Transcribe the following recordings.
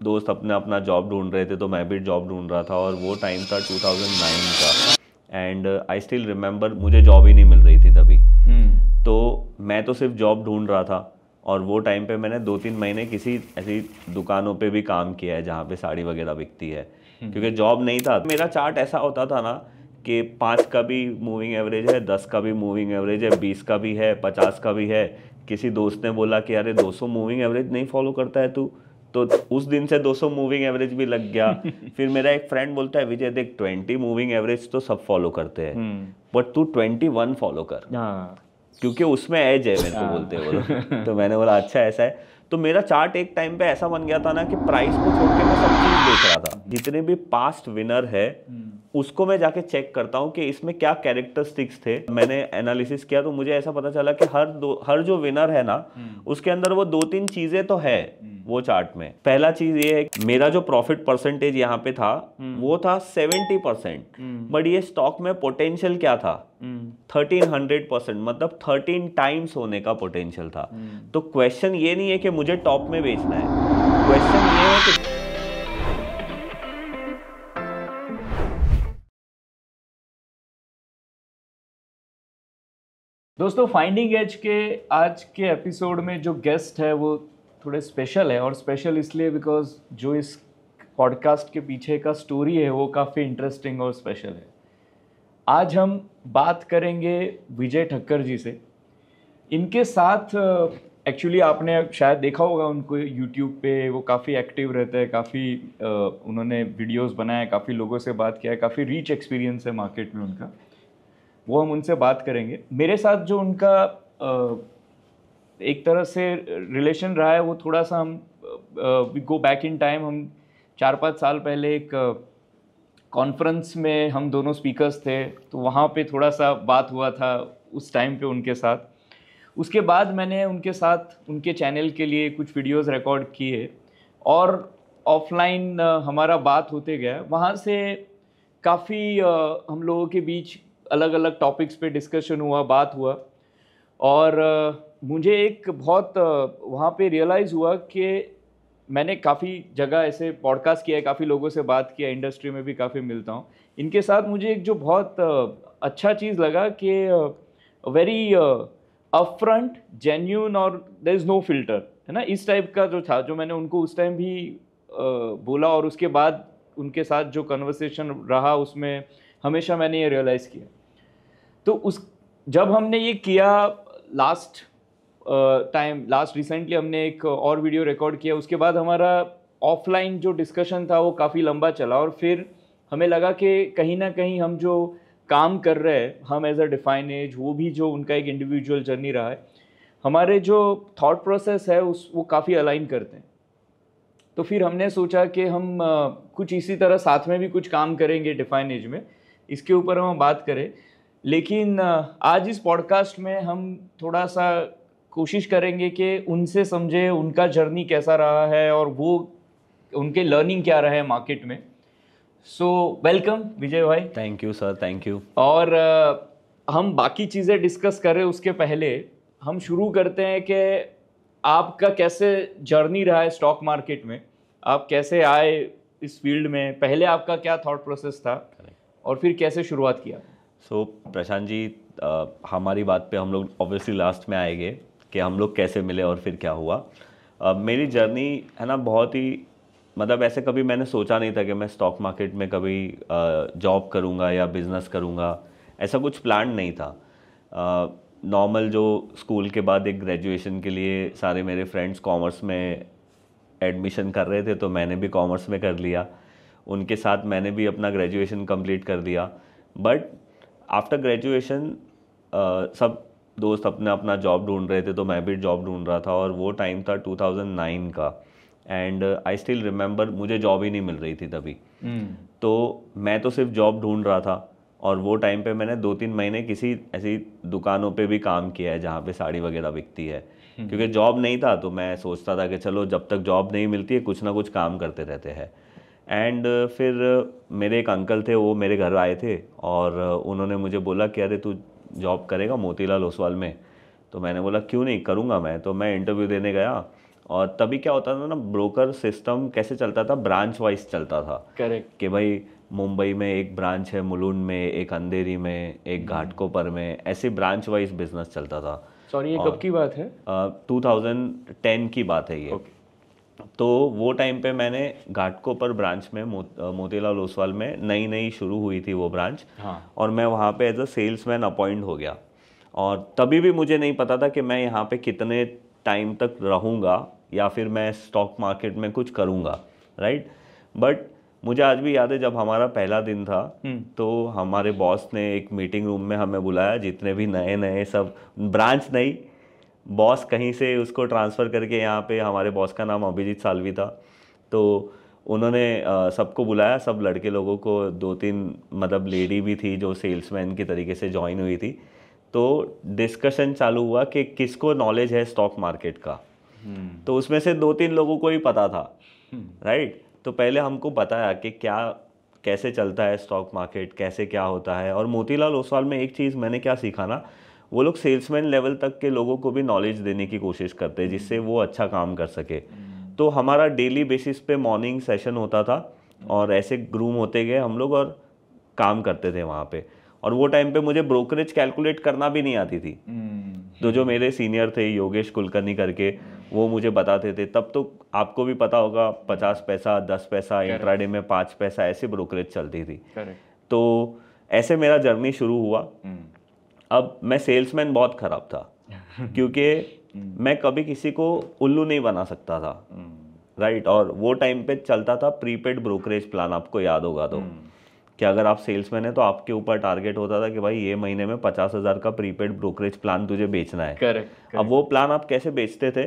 दोस्त अपना अपना जॉब ढूंढ रहे थे तो मैं भी जॉब ढूंढ रहा था, और वो टाइम था 2009 का। एंड आई स्टिल रिमेंबर, मुझे जॉब ही नहीं मिल रही थी तभी। तो मैं तो सिर्फ जॉब ढूंढ रहा था, और वो टाइम पे मैंने 2-3 महीने किसी ऐसी दुकानों पे भी काम किया है जहाँ पे साड़ी वगैरह बिकती है, क्योंकि जॉब नहीं था। मेरा चार्ट ऐसा होता था ना कि 5 का भी मूविंग एवरेज है, 10 का भी मूविंग एवरेज है, 20 का भी है, 50 का भी है। किसी दोस्त ने बोला कि अरे 200 मूविंग एवरेज नहीं फॉलो करता है तू, तो उस दिन से 200 मूविंग एवरेज भी लग गया। फिर मेरा एक फ्रेंड बोलता है, विजय देख 20 मूविंग एवरेज तो सब फॉलो करते हैं, बट तू 21 फॉलो कर, क्योंकि उसमें एज है, मेरे को बोलते हैं वो। तो मैंने बोला अच्छा ऐसा है। तो मेरा चार्ट एक टाइम पे ऐसा बन गया था ना कि प्राइस को छोड़ के मैं सब चीज देख रहा था। जितने भी पास्ट विनर है उसको मैं जाके चेक करता हूँ कि इसमें क्या कैरेक्टरिस्टिक्स थे। मैंने एनालिसिस किया तो मुझे ऐसा पता चला कि हर जो विनर है ना उसके अंदर वो 2-3 चीजें तो है वो चार्ट में। पहला चीज ये है, मेरा जो प्रॉफिट परसेंटेज यहाँ पे था वो था 70%, बट ये स्टॉक में पोटेंशियल क्या था, 1300%, मतलब 13 टाइम्स होने का पोटेंशियल था। तो क्वेश्चन ये नहीं है कि मुझे टॉप में बेचना है, क्वेश्चन ये है कि दोस्तों, फाइंडिंग एज के आज के एपिसोड में जो गेस्ट है वो थोड़े स्पेशल है, और स्पेशल इसलिए बिकॉज जो इस पॉडकास्ट के पीछे का स्टोरी है वो काफ़ी इंटरेस्टिंग और स्पेशल है। आज हम बात करेंगे विजय ठक्कर जी से। इनके साथ एक्चुअली आपने शायद देखा होगा उनको यूट्यूब पे, वो काफ़ी एक्टिव रहते हैं, काफ़ी उन्होंने वीडियोस बनाए, काफ़ी लोगों से बात किया है, काफ़ी रीच एक्सपीरियंस है मार्केट में उनका, वो हम उनसे बात करेंगे। मेरे साथ जो उनका एक तरह से रिलेशन रहा है वो थोड़ा सा, हम we go back in time. हम 4-5 साल पहले एक कॉन्फ्रेंस में हम दोनों स्पीकर्स थे, तो वहाँ पे थोड़ा सा बात हुआ था उस टाइम पे उनके साथ। उसके बाद मैंने उनके साथ उनके चैनल के लिए कुछ वीडियोस रिकॉर्ड किए, और ऑफलाइन हमारा बात होते गया। वहाँ से काफ़ी हम लोगों के बीच अलग अलग टॉपिक्स पे डिस्कशन हुआ, बात हुआ, और मुझे एक बहुत वहाँ पे रियलाइज़ हुआ कि मैंने काफ़ी जगह ऐसे पॉडकास्ट किया है, काफ़ी लोगों से बात किया, इंडस्ट्री में भी काफ़ी मिलता हूँ। इनके साथ मुझे एक जो बहुत अच्छा चीज़ लगा कि वेरी अपफ्रंट, जेन्यून, और देयर इज़ नो फिल्टर, है ना, इस टाइप का जो था, जो मैंने उनको उस टाइम भी बोला, और उसके बाद उनके साथ जो कन्वर्सेशन रहा उसमें हमेशा मैंने ये रियलाइज़ किया। तो उस जब हमने ये किया लास्ट रिसेंटली हमने एक और वीडियो रिकॉर्ड किया, उसके बाद हमारा ऑफलाइन जो डिस्कशन था वो काफ़ी लंबा चला, और फिर हमें लगा कि कहीं ना कहीं हम जो काम कर रहे हैं, हम एज अ डिफाइन एज, वो भी जो उनका एक इंडिविजुअल जर्नी रहा है, हमारे जो थॉट प्रोसेस है वो काफ़ी अलाइन करते हैं। तो फिर हमने सोचा कि हम कुछ इसी तरह साथ में भी कुछ काम करेंगे डिफाइन एज में, इसके ऊपर हम बात करें। लेकिन आज इस पॉडकास्ट में हम थोड़ा सा कोशिश करेंगे कि उनसे समझे उनका जर्नी कैसा रहा है, और वो उनके लर्निंग क्या रहे मार्केट में। सो वेलकम विजय भाई। Thank you sir, thank you. और हम बाकी चीज़ें डिस्कस करें उसके पहले हम शुरू करते हैं कि आपका कैसे जर्नी रहा है स्टॉक मार्केट में, आप कैसे आए इस फील्ड में, पहले आपका क्या थॉट प्रोसेस था, और फिर कैसे शुरुआत किया। सो प्रशांत जी, हमारी बात पे हम लोग ऑब्वियसली लास्ट में आएंगे कि हम लोग कैसे मिले और फिर क्या हुआ। मेरी जर्नी है ना बहुत ही, मतलब ऐसे कभी मैंने सोचा नहीं था कि मैं स्टॉक मार्केट में कभी जॉब करूँगा या बिज़नेस करूँगा, ऐसा कुछ प्लान नहीं था। नॉर्मल जो स्कूल के बाद एक ग्रेजुएशन के लिए सारे मेरे फ्रेंड्स कॉमर्स में एडमिशन कर रहे थे, तो मैंने भी कॉमर्स में कर लिया, उनके साथ मैंने भी अपना ग्रेजुएशन कंप्लीट कर दिया। बट आफ्टर ग्रेजुएशन सब दोस्त अपना अपना जॉब ढूंढ रहे थे, तो मैं भी जॉब ढूंढ रहा था, और वो टाइम था 2009 का। एंड आई स्टिल रिमेंबर, मुझे जॉब ही नहीं मिल रही थी तभी। तो मैं तो सिर्फ जॉब ढूंढ रहा था, और वो टाइम पे मैंने 2-3 महीने किसी ऐसी दुकानों पे भी काम किया है जहाँ पे साड़ी वगैरह बिकती है, क्योंकि जॉब नहीं था। तो मैं सोचता था कि चलो जब तक जॉब नहीं मिलती है कुछ ना कुछ काम करते रहते हैं। एंड फिर मेरे एक अंकल थे, वो मेरे घर आए थे, और उन्होंने मुझे बोला कि अरे तू जॉब करेगा मोतीलाल ओसवाल में। तो मैंने बोला क्यों नहीं, करूँगा मैं। तो मैं इंटरव्यू देने गया, और तभी क्या होता था ना, ब्रोकर सिस्टम कैसे चलता था, ब्रांच वाइज चलता था। करेक्ट। कि भाई मुंबई में एक ब्रांच है, मुलुंड में, एक अंधेरी में, एक घाटकोपर में, ऐसे ब्रांच वाइज बिजनेस चलता था। सॉरी, ये कब की बात है? 2010 की बात है ये। ओके। तो वो टाइम पे मैंने घाटकोपर ब्रांच में मोतीलाल ओसवाल में नई नई शुरू हुई थी वो ब्रांच। हाँ। और मैं वहाँ पे एज अ सेल्समैन अपॉइंट हो गया। और तभी भी मुझे नहीं पता था कि मैं यहाँ पे कितने टाइम तक रहूँगा या फिर मैं स्टॉक मार्केट में कुछ करूँगा, राइट। बट मुझे आज भी याद है जब हमारा पहला दिन था तो हमारे बॉस ने एक मीटिंग रूम में हमें बुलाया, जितने भी नए नए सब, ब्रांच नहीं, बॉस कहीं से उसको ट्रांसफ़र करके यहाँ पे, हमारे बॉस का नाम अभिजीत सालवी था, तो उन्होंने सबको बुलाया, सब लड़के लोगों को, 2-3 मतलब लेडी भी थी जो सेल्समैन की तरीके से ज्वाइन हुई थी। तो डिस्कशन चालू हुआ कि किसको नॉलेज है स्टॉक मार्केट का। तो उसमें से 2-3 लोगों को ही पता था, राइट। तो पहले हमको बताया कि क्या कैसे चलता है स्टॉक मार्केट, कैसे क्या होता है। और मोतीलाल ओसवाल में एक चीज़ मैंने क्या सीखा ना, वो लोग सेल्समैन लेवल तक के लोगों को भी नॉलेज देने की कोशिश करते हैं जिससे वो अच्छा काम कर सके। तो हमारा डेली बेसिस पे मॉर्निंग सेशन होता था और ऐसे ग्रूम होते गए हम लोग और काम करते थे वहाँ पे। और वो टाइम पे मुझे ब्रोकरेज कैलकुलेट करना भी नहीं आती थी। तो जो मेरे सीनियर थे योगेश कुलकर्णी करके, वो मुझे बताते थे। तब तो आपको भी पता होगा 50 पैसा, 10 पैसा, इंट्राडे में 5 पैसा, ऐसे ब्रोकरेज चलती थी। तो ऐसे मेरा जर्नी शुरू हुआ। अब मैं सेल्समैन बहुत ख़राब था क्योंकि मैं कभी किसी को उल्लू नहीं बना सकता था, राइट। और वो टाइम पे चलता था प्रीपेड ब्रोकरेज प्लान, आपको याद होगा तो, कि अगर आप सेल्समैन है तो आपके ऊपर टारगेट होता था कि भाई ये महीने में 50,000 का प्रीपेड ब्रोकरेज प्लान तुझे बेचना है। करेक्ट। अब वो प्लान आप कैसे बेचते थे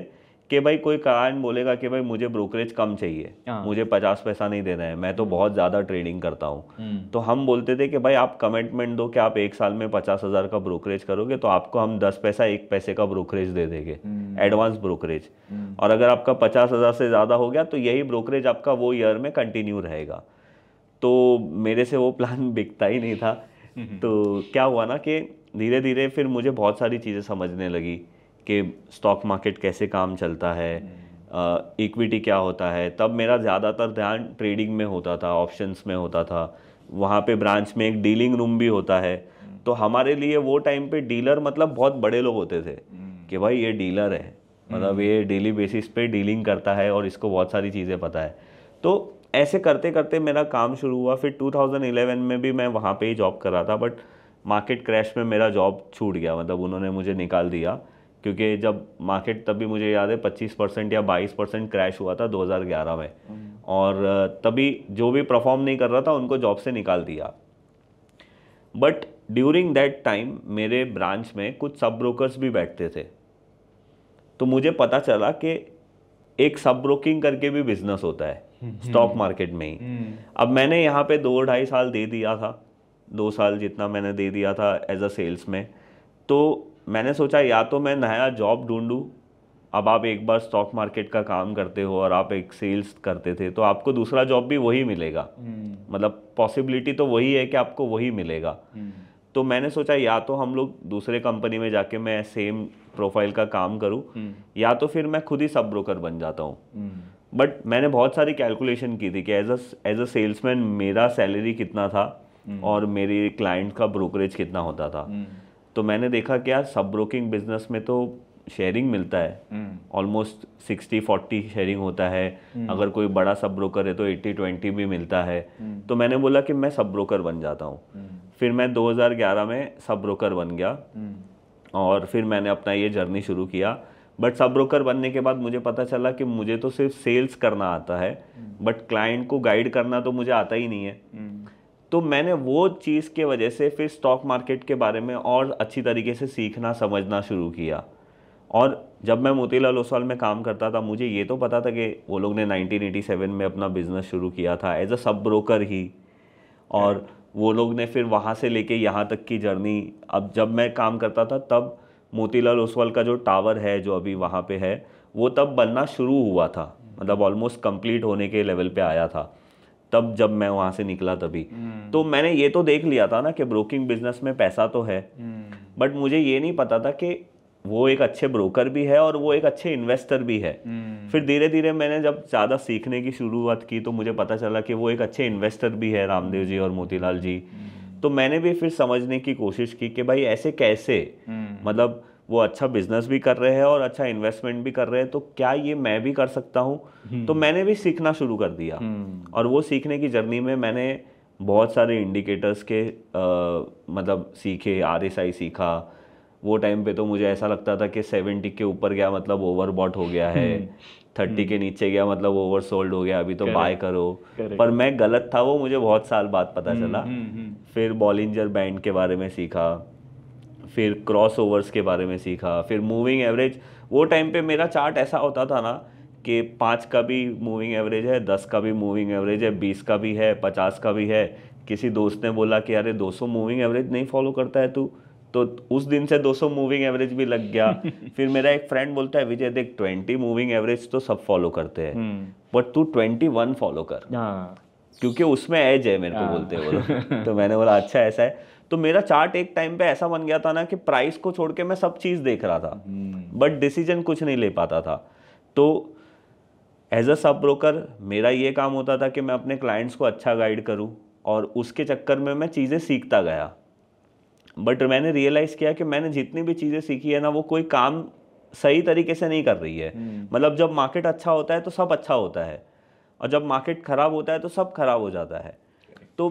कि भाई कोई क्लाइंट बोलेगा कि भाई मुझे ब्रोकरेज कम चाहिए, मुझे 50 पैसा नहीं देना है, मैं तो बहुत ज़्यादा ट्रेडिंग करता हूँ। तो हम बोलते थे कि भाई आप कमिटमेंट दो कि आप 1 साल में 50,000 का ब्रोकरेज करोगे तो आपको हम 10 पैसा 1 पैसे का ब्रोकरेज दे देंगे, एडवांस ब्रोकरेज। और अगर आपका 50,000 से ज़्यादा हो गया तो यही ब्रोकरेज आपका वो ईयर में कंटिन्यू रहेगा। तो मेरे से वो प्लान बिकता ही नहीं था। तो क्या हुआ ना कि धीरे धीरे फिर मुझे बहुत सारी चीज़ें समझने लगी कि स्टॉक मार्केट कैसे काम चलता है, इक्विटी क्या होता है। तब मेरा ज़्यादातर ध्यान ट्रेडिंग में होता था, ऑप्शंस में होता था। वहाँ पे ब्रांच में एक डीलिंग रूम भी होता है। तो हमारे लिए वो टाइम पे डीलर मतलब बहुत बड़े लोग होते थे कि भाई ये डीलर है, मतलब ये डेली बेसिस पे डीलिंग करता है और इसको बहुत सारी चीज़ें पता है। तो ऐसे करते करते मेरा काम शुरू हुआ। फिर 2011 में भी मैं वहाँ पे ही जॉब कर रहा था, बट मार्केट क्रैश में मेरा जॉब छूट गया, मतलब उन्होंने मुझे निकाल दिया। क्योंकि जब मार्केट, तभी मुझे याद है 25% या 22% क्रैश हुआ था 2011 में। और तभी जो भी परफॉर्म नहीं कर रहा था उनको जॉब से निकाल दिया। बट ड्यूरिंग दैट टाइम मेरे ब्रांच में कुछ सब ब्रोकर्स भी बैठते थे। तो मुझे पता चला कि एक सब ब्रोकिंग करके भी बिजनेस होता है स्टॉक मार्केट में ही। अब मैंने यहाँ पे 2-2.5 साल दे दिया था, 2 साल जितना मैंने दे दिया था एज अ सेल्स में। तो मैंने सोचा या तो मैं नया जॉब ढूंढूं। अब आप एक बार स्टॉक मार्केट का काम करते हो और आप एक सेल्स करते थे तो आपको दूसरा जॉब भी वही मिलेगा, मतलब पॉसिबिलिटी तो वही है कि आपको वही मिलेगा। तो मैंने सोचा या तो हम लोग दूसरे कंपनी में जाके मैं सेम प्रोफाइल का काम करूं, या तो फिर मैं खुद ही सब ब्रोकर बन जाता हूं। बट मैंने बहुत सारी कैलकुलेशन की थी कि एज अ सेल्समैन मेरा सैलरी कितना था और मेरी क्लाइंट का ब्रोकरेज कितना होता था। तो मैंने देखा कि यार सब ब्रोकिंग बिजनेस में तो शेयरिंग मिलता है, ऑलमोस्ट 60-40 शेयरिंग होता है। अगर कोई बड़ा सब ब्रोकर है तो 80-20 भी मिलता है। तो मैंने बोला कि मैं सब ब्रोकर बन जाता हूँ। फिर मैं 2011 में सब ब्रोकर बन गया और फिर मैंने अपना ये जर्नी शुरू किया। बट सब ब्रोकर बनने के बाद मुझे पता चला कि मुझे तो सिर्फ सेल्स करना आता है, बट क्लाइंट को गाइड करना तो मुझे आता ही नहीं है। तो मैंने वो चीज़ के वजह से फिर स्टॉक मार्केट के बारे में और अच्छी तरीके से सीखना समझना शुरू किया। और जब मैं मोतीलाल ओसवाल में काम करता था मुझे ये तो पता था कि वो लोग ने 1987 में अपना बिजनेस शुरू किया था एज अ सब ब्रोकर ही। और वो लोग ने फिर वहाँ से लेके यहाँ तक की जर्नी, अब जब मैं काम करता था तब मोतीलाल ओसवाल का जो टावर है जो अभी वहाँ पे है वो तब बनना शुरू हुआ था, मतलब ऑलमोस्ट कंप्लीट होने के लेवल पे आया था तब जब मैं वहाँ से निकला तभी। तो मैंने ये तो देख लिया था ना कि ब्रोकिंग बिजनेस में पैसा तो है, बट मुझे ये नहीं पता था कि वो एक अच्छे ब्रोकर भी है और वो एक अच्छे इन्वेस्टर भी है। फिर धीरे धीरे मैंने जब ज़्यादा सीखने की शुरुआत की तो मुझे पता चला कि वो एक अच्छे इन्वेस्टर भी है, रामदेव जी और मोतीलाल जी। तो मैंने भी फिर समझने की कोशिश की कि भाई ऐसे कैसे, मतलब वो अच्छा बिजनेस भी कर रहे हैं और अच्छा इन्वेस्टमेंट भी कर रहे हैं, तो क्या ये मैं भी कर सकता हूँ। तो मैंने भी सीखना शुरू कर दिया और वो सीखने की जर्नी में मैंने बहुत सारे इंडिकेटर्स के मतलब सीखे, RSI सीखा। वो टाइम पे तो मुझे ऐसा लगता था कि 70 के ऊपर गया मतलब ओवरबॉट हो गया है, 30 के नीचे गया मतलब ओवरसोल्ड हो गया, अभी तो बाय करो। पर मैं गलत था, वो मुझे बहुत साल बाद पता चला। फिर बॉलिंजर बैंड के बारे में सीखा, फिर क्रॉस ओवर्स के बारे में सीखा, फिर मूविंग एवरेज। वो टाइम पे मेरा चार्ट ऐसा होता था ना कि 5 का भी मूविंग एवरेज है, 10 का भी मूविंग एवरेज है, 20 का भी है, 50 का भी है। किसी दोस्त ने बोला कि अरे 200 मूविंग एवरेज नहीं फॉलो करता है तू, तो उस दिन से 200 मूविंग एवरेज भी लग गया। फिर मेरा एक फ्रेंड बोलता है, विजय देख 20 मूविंग एवरेज तो सब फॉलो करते हैं, बट तू 21 फॉलो कर, क्योंकि उसमें एज है, मेरे को बोलते हैं वो लोग। तो मैंने बोला अच्छा ऐसा है। तो मेरा चार्ट एक टाइम पे ऐसा बन गया था ना कि प्राइस को छोड़ के मैं सब चीज़ देख रहा था, बट डिसीजन कुछ नहीं ले पाता था। तो एज अ सब ब्रोकर मेरा ये काम होता था कि मैं अपने क्लाइंट्स को अच्छा गाइड करूं, और उसके चक्कर में मैं चीज़ें सीखता गया। बट मैंने रियलाइज़ किया कि मैंने जितनी भी चीज़ें सीखी है ना, वो कोई काम सही तरीके से नहीं कर रही है। मतलब जब मार्केट अच्छा होता है तो सब अच्छा होता है, और जब मार्केट ख़राब होता है तो सब खराब हो जाता है। तो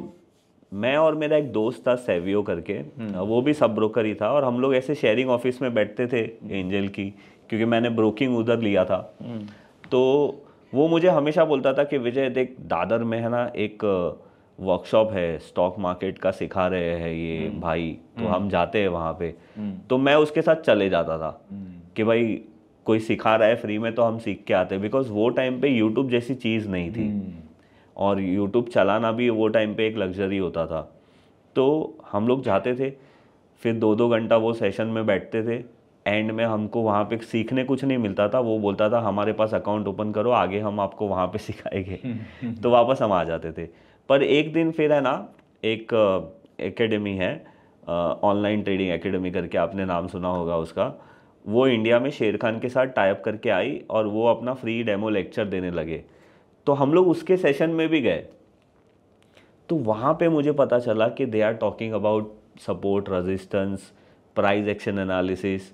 मैं और मेरा एक दोस्त था सेवियो करके, वो भी सब ब्रोकर ही था, और हम लोग ऐसे शेयरिंग ऑफिस में बैठते थे एंजल की, क्योंकि मैंने ब्रोकिंग उधर लिया था। तो वो मुझे हमेशा बोलता था कि विजय देख, दादर में है ना एक वर्कशॉप है स्टॉक मार्केट का, सिखा रहे हैं ये भाई, तो हम जाते हैं वहाँ पे। तो मैं उसके साथ चले जाता था कि भाई कोई सिखा रहा है फ्री में तो हम सीख के आते हैं, बिकॉज वो टाइम पे यूट्यूब जैसी चीज़ नहीं थी, और यूट्यूब चलाना भी वो टाइम पे एक लग्जरी होता था। तो हम लोग जाते थे, फिर 2-2 घंटा वो सेशन में बैठते थे। एंड में हमको वहाँ पे सीखने कुछ नहीं मिलता था, वो बोलता था हमारे पास अकाउंट ओपन करो, आगे हम आपको वहाँ पे सिखाएंगे। तो वापस हम आ जाते थे। पर एक दिन फिर है ना, एक एकेडमी है, ऑनलाइन ट्रेडिंग एकेडमी करके, आपने नाम सुना होगा उसका। वो इंडिया में शेर खान के साथ टाइप करके आई, और वो अपना फ्री डेमो लेक्चर देने लगे। तो हम लोग उसके सेशन में भी गए। तो वहाँ पे मुझे पता चला कि they are talking about support, resistance, price action analysis.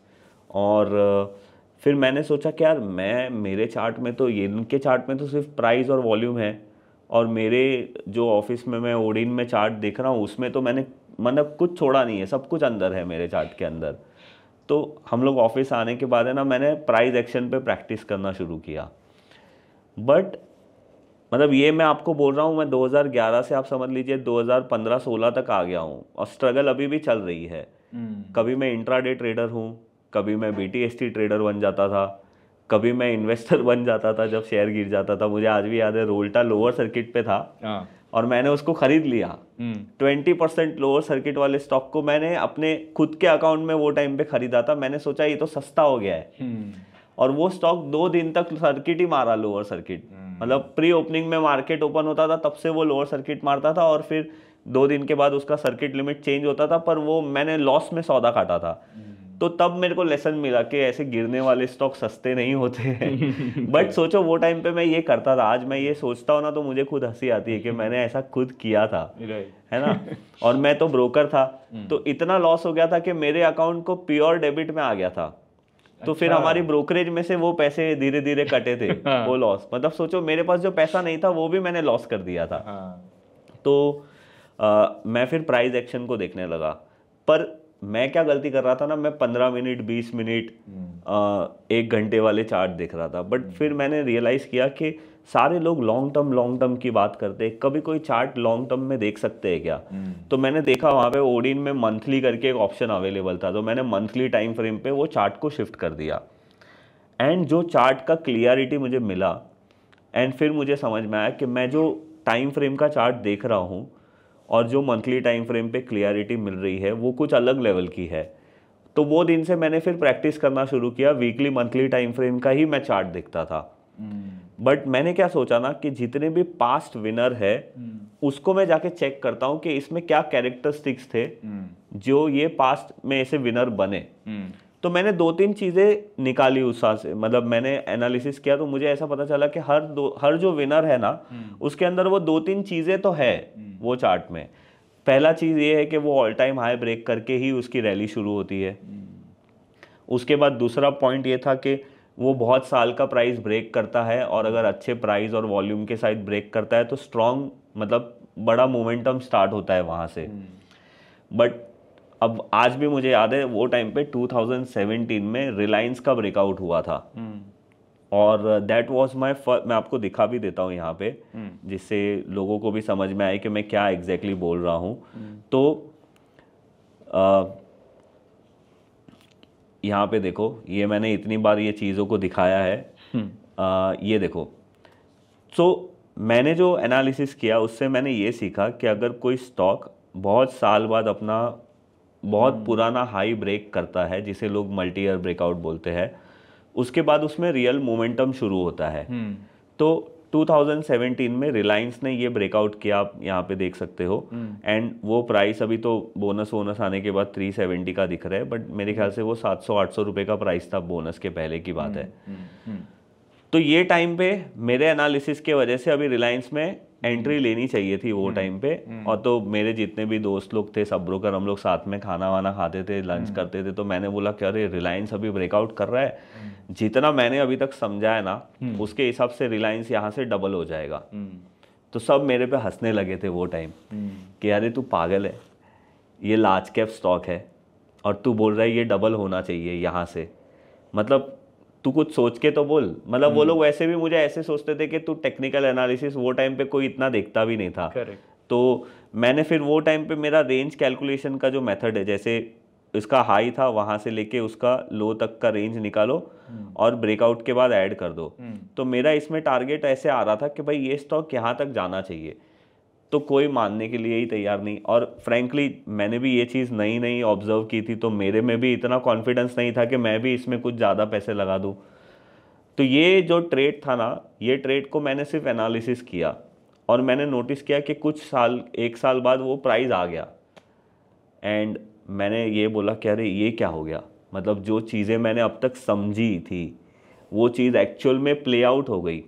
और फिर मैंने सोचा कि यार मेरे चार्ट में तो, ये इनके चार्ट में तो सिर्फ प्राइस और वॉल्यूम है, और मेरे जो ऑफिस में मैं ओडिन में चार्ट देख रहा हूँ उसमें तो मैंने मतलब कुछ छोड़ा नहीं है, सब कुछ अंदर है मेरे चार्ट के अंदर। तो हम लोग ऑफिस आने के बाद है ना, मैंने प्राइस एक्शन पे प्रैक्टिस करना शुरू किया। बट मतलब ये मैं आपको बोल रहा हूँ, मैं 2011 से आप समझ लीजिए 2015-16 तक आ गया हूँ, और स्ट्रगल अभी भी चल रही है। कभी मैं इंट्राडे ट्रेडर हूँ, कभी मैं BTST ट्रेडर बन जाता था, कभी मैं इन्वेस्टर बन जाता था जब शेयर गिर जाता था। मुझे आज भी याद है, रोल्टा लोअर सर्किट पे था और मैंने उसको खरीद लिया। 20% लोअर सर्किट वाले स्टॉक को मैंने अपने खुद के अकाउंट में वो टाइम पे खरीदा था। मैंने सोचा ये तो सस्ता हो गया है, और वो स्टॉक 2 दिन तक सर्किट ही मारा, लोअर सर्किट। मतलब प्री ओपनिंग में मार्केट ओपन होता था तब से वो लोअर सर्किट मारता था, और फिर 2 दिन के बाद उसका सर्किट लिमिट चेंज होता था, पर वो मैंने लॉस में सौदा काटा था। तो तब मेरे को लेसन मिला कि ऐसे गिरने वाले स्टॉक सस्ते नहीं होते हैं। बट सोचो वो टाइम पे मैं ये करता था। आज मैं ये सोचता हूँ ना तो मुझे खुद हंसी आती है कि मैंने ऐसा खुद किया था, है ना। और मैं तो ब्रोकर था, तो इतना लॉस हो गया था कि मेरे अकाउंट को प्योर डेबिट में आ गया था। तो फिर हमारी ब्रोकरेज में से वो पैसे धीरे धीरे कटे थे। वो लॉस, मतलब सोचो मेरे पास जो पैसा नहीं था वो भी मैंने लॉस कर दिया था। तो मैं फिर प्राइस एक्शन को देखने लगा। पर मैं क्या गलती कर रहा था ना, मैं 15 मिनट 20 मिनट 1 घंटे वाले चार्ट देख रहा था। बट फिर मैंने रियलाइज़ किया कि सारे लोग लॉन्ग टर्म की बात करते हैं, कभी कोई चार्ट लॉन्ग टर्म में देख सकते हैं क्या। तो मैंने देखा वहाँ पे ओडिन में मंथली करके एक ऑप्शन अवेलेबल था, तो मैंने मंथली टाइम फ्रेम पे वो चार्ट को शिफ्ट कर दिया। एंड जो चार्ट का क्लियरिटी मुझे मिला, एंड फिर मुझे समझ में आया कि मैं जो टाइम फ्रेम का चार्ट देख रहा हूँ और जो मंथली टाइम फ्रेम पे क्लियरिटी मिल रही है वो कुछ अलग लेवल की है। तो वो दिन से मैंने फिर प्रैक्टिस करना शुरू किया, वीकली मंथली टाइम फ्रेम का ही मैं चार्ट देखता था। बट मैंने क्या सोचा ना कि जितने भी पास्ट विनर है उसको मैं जाके चेक करता हूँ कि इसमें क्या कैरेक्टरिस्टिक्स थे जो ये पास्ट में ऐसे विनर बने। तो मैंने 2-3 चीज़ें निकाली उस से, मतलब मैंने एनालिसिस किया तो मुझे ऐसा पता चला कि हर जो विनर है ना उसके अंदर वो 2-3 चीज़ें तो है वो चार्ट में। पहला चीज़ ये है कि वो ऑल टाइम हाई ब्रेक करके ही उसकी रैली शुरू होती है। उसके बाद दूसरा पॉइंट ये था कि वो बहुत साल का प्राइस ब्रेक करता है, और अगर अच्छे प्राइस और वॉल्यूम के साथ ब्रेक करता है तो स्ट्रॉन्ग, मतलब बड़ा मोमेंटम स्टार्ट होता है वहाँ से। बट अब आज भी मुझे याद है वो टाइम पे 2017 में रिलायंस का ब्रेकआउट हुआ था, और दैट वाज माय मैं आपको दिखा भी देता हूँ यहाँ पे, जिससे लोगों को भी समझ में आए कि मैं क्या एग्जैक्टली बोल रहा हूँ। तो यहाँ पे देखो, ये मैंने इतनी बार ये चीज़ों को दिखाया है। ये देखो, तो मैंने जो एनालिसिस किया उससे मैंने ये सीखा कि अगर कोई स्टॉक बहुत साल बाद अपना बहुत पुराना हाई ब्रेक करता है, जिसे लोग मल्टी ईयर ब्रेकआउट बोलते हैं, उसके बाद उसमें रियल मोमेंटम शुरू होता है। तो 2017 में रिलायंस ने ये ब्रेकआउट किया, आप यहाँ पे देख सकते हो। एंड वो प्राइस अभी तो बोनस आने के बाद 370 का दिख रहा है, बट मेरे ख्याल से वो 700-800 रुपये का प्राइस था, बोनस के पहले की बात है। तो ये टाइम पे मेरे एनालिसिस के वजह से अभी रिलायंस में एंट्री लेनी चाहिए थी वो टाइम पे। और तो मेरे जितने भी दोस्त लोग थे, सब ब्रोकर, हम लोग साथ में खाना वाना खाते थे, लंच करते थे, तो मैंने बोला कि अरे रिलायंस अभी ब्रेकआउट कर रहा है, जितना मैंने अभी तक समझा है ना उसके हिसाब से रिलायंस यहाँ से डबल हो जाएगा। तो सब मेरे पे हंसने लगे थे वो टाइम कि अरे तू पागल है, ये लार्ज कैप स्टॉक है और तू बोल रहा है ये डबल होना चाहिए यहाँ से, मतलब तू कुछ सोच के तो बोल। मतलब वो लोग वैसे भी मुझे ऐसे सोचते थे कि तू टेक्निकल एनालिसिस वो टाइम पे कोई इतना देखता भी नहीं था। Correct. तो मैंने फिर वो टाइम पे मेरा रेंज कैलकुलेशन का जो मेथड है, जैसे इसका हाई था वहाँ से लेके उसका लो तक का रेंज निकालो और ब्रेकआउट के बाद ऐड कर दो। तो मेरा इसमें टारगेट ऐसे आ रहा था कि भाई ये स्टॉक यहाँ तक जाना चाहिए, तो कोई मानने के लिए ही तैयार नहीं। और फ्रैंकली मैंने भी ये चीज़ नई नई ऑब्जर्व की थी, तो मेरे में भी इतना कॉन्फिडेंस नहीं था कि मैं भी इसमें कुछ ज़्यादा पैसे लगा दूँ। तो ये जो ट्रेड था ना, ये ट्रेड को मैंने सिर्फ एनालिसिस किया और मैंने नोटिस किया कि कुछ साल, 1 साल बाद वो प्राइस आ गया। एंड मैंने ये बोला कि अरे ये क्या हो गया, मतलब जो चीज़ें मैंने अब तक समझी थी वो चीज़ एक्चुअल में प्ले आउट हो गई।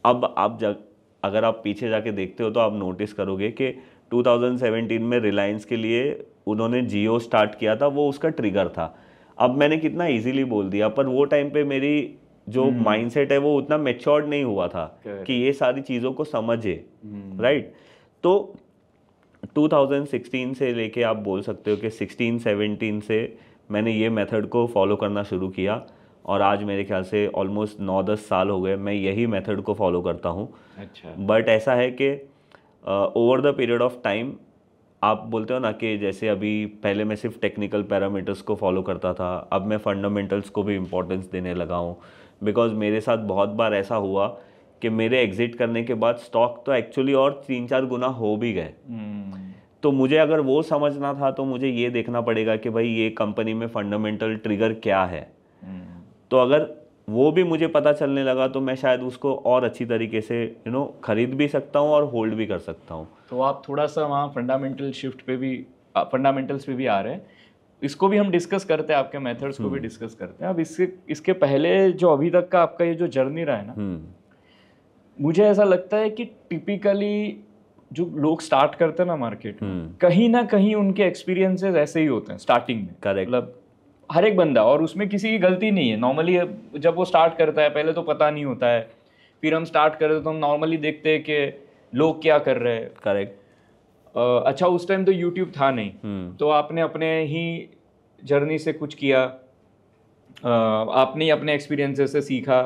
अब आप अगर आप पीछे जाके देखते हो तो आप नोटिस करोगे कि 2017 में रिलायंस के लिए उन्होंने जियो स्टार्ट किया था, वो उसका ट्रिगर था। अब मैंने कितना इजीली बोल दिया, पर वो टाइम पे मेरी जो माइंडसेट है वो उतना मैच्योर्ड नहीं हुआ था कि ये सारी चीज़ों को समझे, राइट। तो 2016 से लेके आप बोल सकते हो कि 16-17 से मैंने ये मेथड को फॉलो करना शुरू किया, और आज मेरे ख्याल से ऑलमोस्ट 9-10 साल हो गए मैं यही मेथड को फॉलो करता हूँ। अच्छा। बट ऐसा है कि over the period of time, आप बोलते हो ना कि जैसे अभी पहले मैं सिर्फ टेक्निकल पैरामीटर्स को फॉलो करता था, अब मैं फंडामेंटल्स को भी इम्पोर्टेंस देने लगा हूँ। बिकॉज मेरे साथ बहुत बार ऐसा हुआ कि मेरे एग्जिट करने के बाद स्टॉक तो एक्चुअली और 3-4 गुना हो भी गए। तो मुझे अगर वो समझना था तो मुझे ये देखना पड़ेगा कि भाई ये कंपनी में फंडामेंटल ट्रिगर क्या है। तो अगर वो भी मुझे पता चलने लगा तो मैं शायद उसको और अच्छी तरीके से खरीद भी सकता हूँ और होल्ड भी कर सकता हूँ। तो आप थोड़ा सा वहाँ फंडामेंटल्स पे भी आ रहे हैं, इसको भी हम डिस्कस करते हैं, आपके मेथड्स को भी डिस्कस करते हैं। अब इसके पहले जो अभी तक का आपका ये जो जर्नी रहा है ना, मुझे ऐसा लगता है कि टिपिकली जो लोग स्टार्ट करते हैं ना मार्केट में, कहीं ना कहीं उनके एक्सपीरियंसेस ऐसे ही होते हैं स्टार्टिंग में। करेक्ट। मतलब हर एक बंदा, और उसमें किसी की गलती नहीं है। नॉर्मली जब वो स्टार्ट करता है पहले तो पता नहीं होता है, फिर हम स्टार्ट करते हैं तो हम नॉर्मली देखते हैं कि लोग क्या कर रहे हैं। करेक्ट। अच्छा, उस टाइम तो यूट्यूब था नहीं, तो आपने अपने ही जर्नी से कुछ किया, आपने ही अपने एक्सपीरियंसेस से सीखा।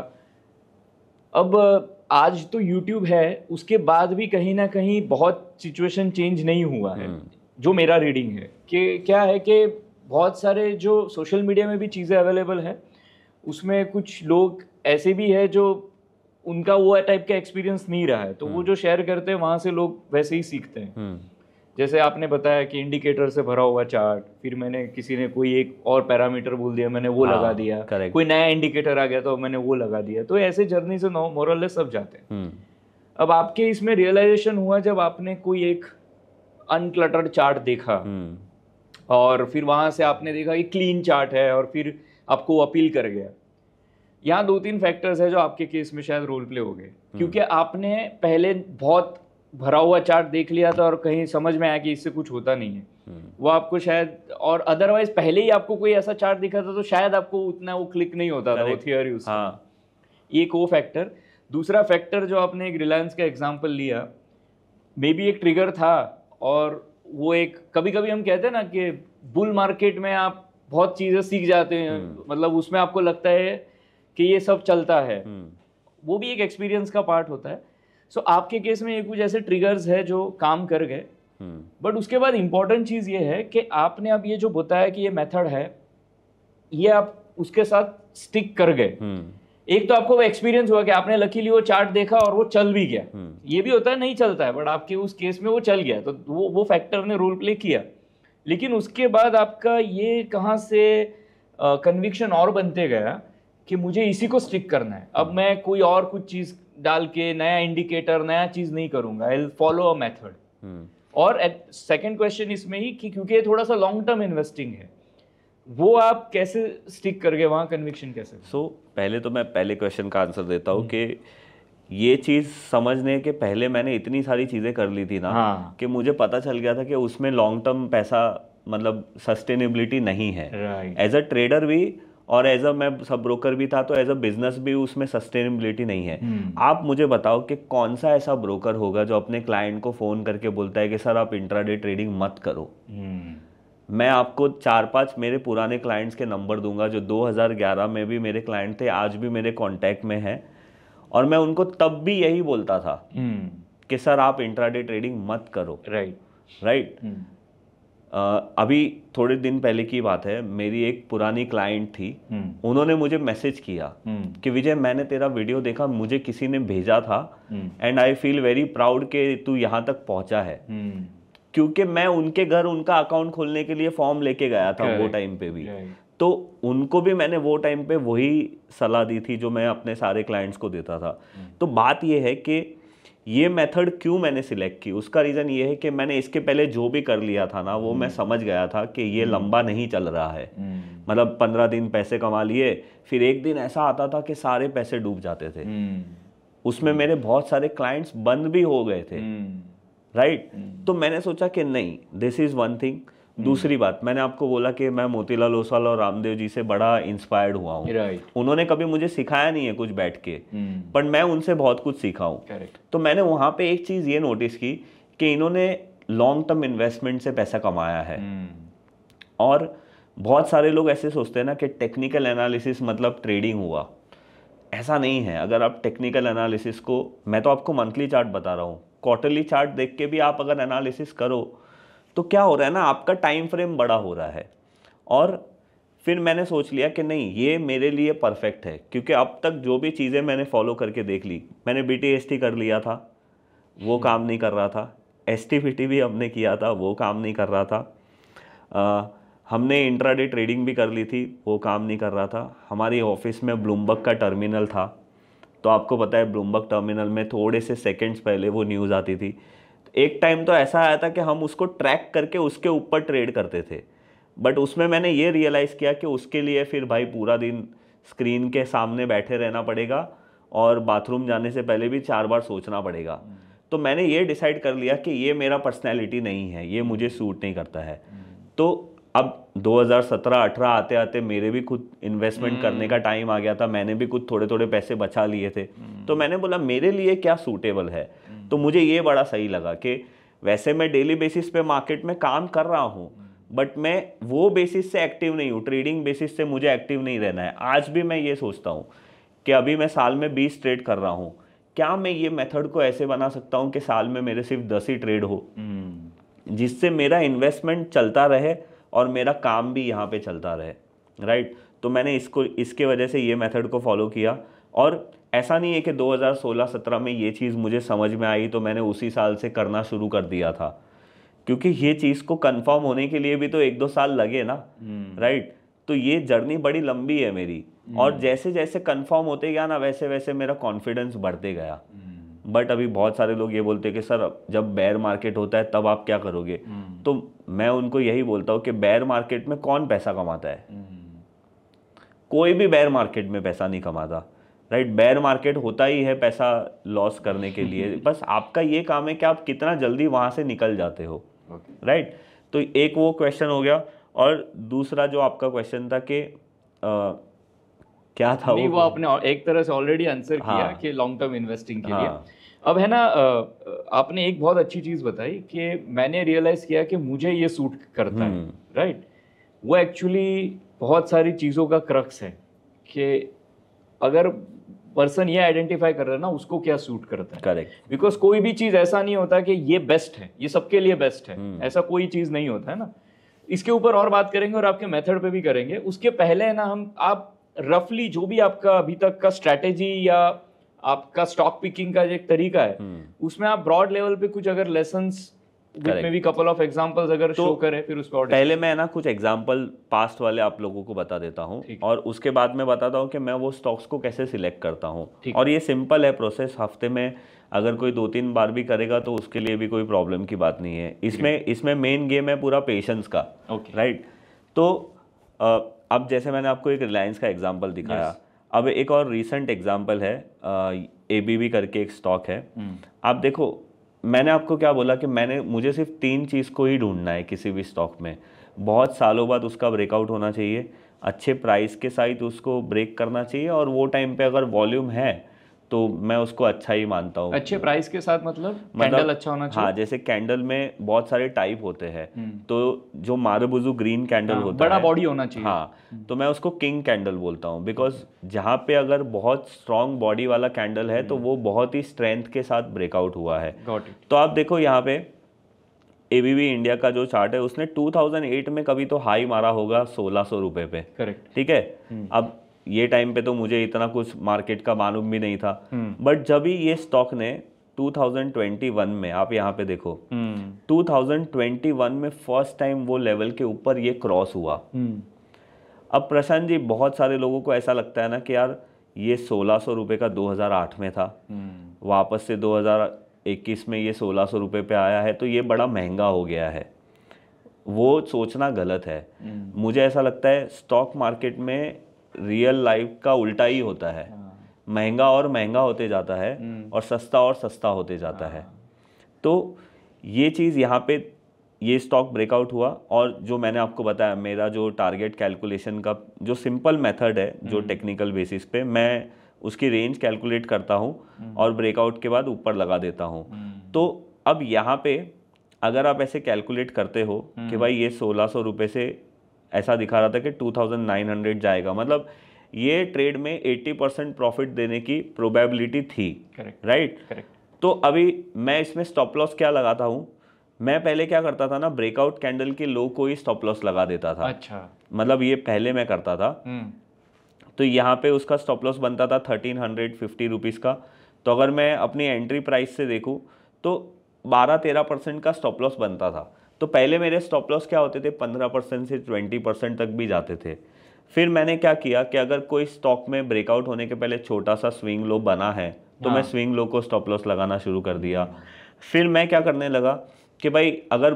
अब आज तो यूट्यूब है, उसके बाद भी कहीं ना कहीं बहुत सिचुएशन चेंज नहीं हुआ है। जो मेरा रीडिंग है कि क्या है कि बहुत सारे जो सोशल मीडिया में भी चीज़ें अवेलेबल है, उसमें कुछ लोग ऐसे भी है जो उनका वो टाइप का एक्सपीरियंस नहीं रहा है, तो वो जो शेयर करते हैं वहाँ से लोग वैसे ही सीखते हैं। जैसे आपने बताया कि इंडिकेटर से भरा हुआ चार्ट, फिर मैंने किसी ने कोई एक और पैरामीटर बोल दिया, मैंने वो लगा दिया, कोई नया इंडिकेटर आ गया तो मैंने वो लगा दिया। तो ऐसे जर्नी से मोरलेस सब जाते हैं। अब आपके इसमें रियलाइजेशन हुआ जब आपने कोई एक अनक्लटर्ड चार्ट देखा, और फिर वहाँ से आपने देखा ये क्लीन चार्ट है, और फिर आपको अपील कर गया। यहाँ 2-3 फैक्टर्स है जो आपके केस में शायद रोल प्ले हो गए, क्योंकि आपने पहले बहुत भरा हुआ चार्ट देख लिया था और कहीं समझ में आया कि इससे कुछ होता नहीं है, वो आपको शायद, और अदरवाइज पहले ही आपको कोई ऐसा चार्ट दिखा था तो शायद आपको उतना वो क्लिक नहीं होता था, वो थियोरी उसका। हाँ। एक वो फैक्टर। दूसरा फैक्टर जो आपने एक रिलायंस का एग्जांपल लिया, मे बी एक ट्रिगर था, और वो एक, कभी कभी हम कहते हैं ना कि बुल मार्केट में आप बहुत चीज़ें सीख जाते हैं, मतलब उसमें आपको लगता है कि ये सब चलता है, वो भी एक एक्सपीरियंस का पार्ट होता है। सो आपके केस में ये कुछ ऐसे ट्रिगर्स है जो काम कर गए, बट उसके बाद इंपॉर्टेंट चीज़ ये है कि आपने अब ये जो बताया कि ये मेथड है, ये आप उसके साथ स्टिक कर गए। एक तो आपको एक्सपीरियंस हुआ कि आपने लकीली वो चार्ट देखा और वो चल भी गया, ये भी होता है नहीं चलता है, बट आपके उस केस में वो चल गया, तो वो फैक्टर ने रोल प्ले किया। लेकिन उसके बाद आपका ये कहाँ से कन्विक्शन और बनते गया कि मुझे इसी को स्टिक करना है, अब मैं कोई और कुछ चीज़ डाल के नया इंडिकेटर नया चीज़ नहीं करूँगा, I will follow a method. और सेकंड क्वेश्चन इसमें ही कि क्योंकि ये थोड़ा सा लॉन्ग टर्म इन्वेस्टिंग है, वो आप कैसे स्टिक कर गए, वहाँ कन्विक्शन कैसे? पहले तो मैं पहले क्वेश्चन का आंसर देता हूँ कि ये चीज़ समझने के पहले मैंने इतनी सारी चीज़ें कर ली थी ना, कि मुझे पता चल गया था कि उसमें लॉन्ग टर्म पैसा मतलब सस्टेनेबिलिटी नहीं है। एज अ ट्रेडर भी और एज अ मैं सब ब्रोकर भी था, तो एज अ बिजनेस भी उसमें सस्टेनेबिलिटी नहीं है। आप मुझे बताओ कि कौन सा ऐसा ब्रोकर होगा जो अपने क्लाइंट को फ़ोन करके बोलता है कि सर आप इंट्राडे ट्रेडिंग मत करो। मैं आपको 4-5 मेरे पुराने क्लाइंट्स के नंबर दूंगा जो 2011 में भी मेरे क्लाइंट थे, आज भी मेरे कांटेक्ट में हैं, और मैं उनको तब भी यही बोलता था कि सर आप इंट्राडे ट्रेडिंग मत करो। राइट। अभी थोड़े दिन पहले की बात है, मेरी एक पुरानी क्लाइंट थी, उन्होंने मुझे मैसेज किया कि विजय मैंने तेरा वीडियो देखा, मुझे किसी ने भेजा था and I feel very proud कि तू यहाँ तक पहुँचा है, क्योंकि मैं उनके घर उनका अकाउंट खोलने के लिए फॉर्म लेके गया था वो टाइम पे भी। तो उनको भी मैंने वो टाइम पे वही सलाह दी थी जो मैं अपने सारे क्लाइंट्स को देता था। तो बात ये है कि ये मेथड क्यों मैंने सिलेक्ट की, उसका रीज़न ये है कि मैंने इसके पहले जो भी कर लिया था ना, वो मैं समझ गया था कि ये लंबा नहीं चल रहा है। मतलब 15 दिन पैसे कमा लिए, फिर एक दिन ऐसा आता था कि सारे पैसे डूब जाते थे, उसमें मेरे बहुत सारे क्लाइंट्स बंद भी हो गए थे। राइट। तो मैंने सोचा कि नहीं, दिस इज़ वन थिंग। दूसरी बात, मैंने आपको बोला कि मैं मोतीलाल ओसवाल और रामदेव जी से बड़ा इंस्पायर्ड हुआ हूँ। उन्होंने कभी मुझे सिखाया नहीं है कुछ बैठ के, पर मैं उनसे बहुत कुछ सीखा हूँ। तो मैंने वहाँ पे एक चीज़ ये नोटिस की कि इन्होंने लॉन्ग टर्म इन्वेस्टमेंट से पैसा कमाया है। और बहुत सारे लोग ऐसे सोचते हैं ना कि टेक्निकल एनालिसिस मतलब ट्रेडिंग हुआ, ऐसा नहीं है। अगर आप टेक्निकल एनालिसिस को, मैं तो आपको मंथली चार्ट बता रहा हूँ, क्वार्टरली चार्ट देख के भी आप अगर एनालिसिस करो तो क्या हो रहा है ना, आपका टाइम फ्रेम बड़ा हो रहा है। और फिर मैंने सोच लिया कि नहीं, ये मेरे लिए परफेक्ट है, क्योंकि अब तक जो भी चीज़ें मैंने फॉलो करके देख ली, मैंने BTST कर लिया था, वो काम नहीं कर रहा था। STPT भी हमने किया था, वो काम नहीं कर रहा था। हमने इंट्राडे ट्रेडिंग भी कर ली थी, वो काम नहीं कर रहा था। हमारी ऑफिस में ब्लूमबर्ग का टर्मिनल था, तो आपको पता है ब्लूमबर्ग टर्मिनल में थोड़े से सेकंड्स पहले वो न्यूज़ आती थी। एक टाइम तो ऐसा आया था कि हम उसको ट्रैक करके उसके ऊपर ट्रेड करते थे, बट उसमें मैंने ये रियलाइज़ किया कि उसके लिए फिर भाई पूरा दिन स्क्रीन के सामने बैठे रहना पड़ेगा और बाथरूम जाने से पहले भी 4 बार सोचना पड़ेगा। तो मैंने ये डिसाइड कर लिया कि ये मेरा पर्सनैलिटी नहीं है, ये मुझे सूट नहीं करता है। तो अब 2017-18 आते आते मेरे भी खुद इन्वेस्टमेंट करने का टाइम आ गया था, मैंने भी कुछ थोड़े थोड़े पैसे बचा लिए थे। तो मैंने बोला मेरे लिए क्या सूटेबल है, तो मुझे ये बड़ा सही लगा कि वैसे मैं डेली बेसिस पे मार्केट में काम कर रहा हूँ, बट मैं वो बेसिस से एक्टिव नहीं हूँ, ट्रेडिंग बेसिस से मुझे एक्टिव नहीं रहना है। आज भी मैं ये सोचता हूँ कि अभी मैं साल में 20 ट्रेड कर रहा हूँ, क्या मैं ये मेथड को ऐसे बना सकता हूँ कि साल में मेरे सिर्फ 10 ही ट्रेड हो, जिससे मेरा इन्वेस्टमेंट चलता रहे और मेरा काम भी यहाँ पे चलता रहे। राइट। तो मैंने इसके वजह से ये मेथड को फॉलो किया। और ऐसा नहीं है कि 2016-17 में ये चीज़ मुझे समझ में आई तो मैंने उसी साल से करना शुरू कर दिया था, क्योंकि ये चीज़ को कंफर्म होने के लिए भी तो 1-2 साल लगे ना। राइट। तो ये जर्नी बड़ी लंबी है मेरी, और जैसे जैसे कंफर्म होते गया ना, वैसे वैसे मेरा कॉन्फिडेंस बढ़ते गया। बट अभी बहुत सारे लोग ये बोलते हैं कि सर जब बेयर मार्केट होता है तब आप क्या करोगे। तो मैं उनको यही बोलता हूँ कि बेयर मार्केट में कौन पैसा कमाता है, कोई भी बेयर मार्केट में पैसा नहीं कमाता, राइट। बेयर मार्केट होता ही है पैसा लॉस करने के लिए, बस आपका ये काम है कि आप कितना जल्दी वहाँ से निकल जाते हो, राइट। तो एक वो क्वेश्चन हो गया, और दूसरा जो आपका क्वेश्चन था कि क्या था वो आपने एक तरह से ऑलरेडी आंसर किया कि लॉन्ग टर्म इन्वेस्टिंग के लिए। अब है ना, आपने एक बहुत अच्छी चीज़ बताई कि मैंने रियलाइज़ किया कि मुझे ये सूट करता है, राइट। वो एक्चुअली बहुत सारी चीज़ों का क्रक्स है कि अगर पर्सन ये आइडेंटिफाई कर रहा है ना उसको क्या सूट करता है। करेक्ट। बिकॉज कोई भी चीज़ ऐसा नहीं होता कि ये बेस्ट है, ये सबके लिए बेस्ट है, ऐसा कोई चीज़ नहीं होता है ना। इसके ऊपर और बात करेंगे और आपके मेथड पे भी करेंगे। उसके पहले है ना आप रफली जो भी आपका अभी तक का स्ट्रैटेजी या आपका स्टॉक पिकिंग का जो एक तरीका है उसमें आप ब्रॉड लेवल पे कुछ अगर लेसन्स में भी कपल ऑफ एग्जांपल्स अगर शो करें फिर उस पर पहले मैं ना कुछ एग्जांपल पास्ट वाले आप लोगों को बता देता हूं, और उसके बाद मैं बताता हूं कि मैं वो स्टॉक्स को कैसे सिलेक्ट करता हूं। और ये सिंपल है प्रोसेस, हफ्ते में अगर कोई 2-3 बार भी करेगा तो उसके लिए भी कोई प्रॉब्लम की बात नहीं है। इसमें मेन गेम है पूरा पेशेंस का, राइट। तो अब जैसे मैंने आपको एक रिलायंस का एग्जाम्पल दिखाया, अब एक और रिसेंट एग्जाम्पल है, ABB करके एक स्टॉक है। आप देखो, मैंने आपको क्या बोला कि मुझे सिर्फ 3 चीज़ को ही ढूंढना है किसी भी स्टॉक में। बहुत सालों बाद उसका ब्रेकआउट होना चाहिए, अच्छे प्राइस के साथ उसको ब्रेक करना चाहिए, और वो टाइम पे अगर वॉल्यूम है तो मैं उसको अच्छा ही मानता हूँ। अच्छे प्राइस के साथ मतलब कैंडल अच्छा होना चाहिए। हाँ, जैसे कैंडल में बहुत सारे टाइप होते हैं, तो जो मारुबुजू ग्रीन कैंडल होता है, बड़ा बॉडी होना चाहिए। हाँ, तो मैं उसको किंग कैंडल बोलता हूँ, बिकॉज जहाँ पे अगर बहुत स्ट्रॉन्ग बॉडी वाला कैंडल है तो वो बहुत ही स्ट्रेंथ के साथ ब्रेकआउट हुआ है। तो आप देखो यहाँ पे ABB इंडिया का जो चार्ट है, उसने 2008 में कभी तो हाई मारा होगा 1600 रुपये पे, करेक्ट, ठीक है। अब ये टाइम पे तो मुझे इतना कुछ मार्केट का मालूम भी नहीं था, बट जब ही ये स्टॉक ने 2021 में, आप यहाँ पे देखो, 2021 में फर्स्ट टाइम वो लेवल के ऊपर ये क्रॉस हुआ। अब प्रशांत जी, बहुत सारे लोगों को ऐसा लगता है ना कि यार ये 1600 रुपये का 2008 में था, वापस से 2021 में ये 1600 रुपये पे आया है, तो ये बड़ा महंगा हो गया है। वो सोचना गलत है। मुझे ऐसा लगता है स्टॉक मार्केट में रियल लाइफ का उल्टा ही होता है, महंगा और महंगा होते जाता है और सस्ता होते जाता है। तो ये चीज़ यहाँ पे, ये स्टॉक ब्रेकआउट हुआ, और जो मैंने आपको बताया, मेरा जो टारगेट कैलकुलेशन का जो सिंपल मेथड है, जो टेक्निकल बेसिस पे मैं उसकी रेंज कैलकुलेट करता हूँ और ब्रेकआउट के बाद ऊपर लगा देता हूँ। तो अब यहाँ पे अगर आप ऐसे कैलकुलेट करते हो कि भाई ये 1600 रुपये से ऐसा दिखा रहा था कि 2900 जाएगा, मतलब ये ट्रेड में 80% प्रॉफिट देने की प्रोबेबिलिटी थी, राइट। तो अभी मैं इसमें स्टॉप लॉस क्या लगाता हूँ, मैं पहले क्या करता था ना, ब्रेकआउट कैंडल के लो को ही स्टॉप लॉस लगा देता था। अच्छा, मतलब ये पहले मैं करता था। तो यहाँ पे उसका स्टॉप लॉस बनता था 1350 रुपीज़ का। तो अगर मैं अपनी एंट्री प्राइस से देखूँ तो 12-13% का स्टॉप लॉस बनता था। तो पहले मेरे स्टॉप लॉस क्या होते थे, 15% से 20% तक भी जाते थे। फिर मैंने क्या किया कि अगर कोई स्टॉक में ब्रेकआउट होने के पहले छोटा सा स्विंग लो बना है तो मैं स्विंग लो को स्टॉप लॉस लगाना शुरू कर दिया। फिर मैं क्या करने लगा कि भाई अगर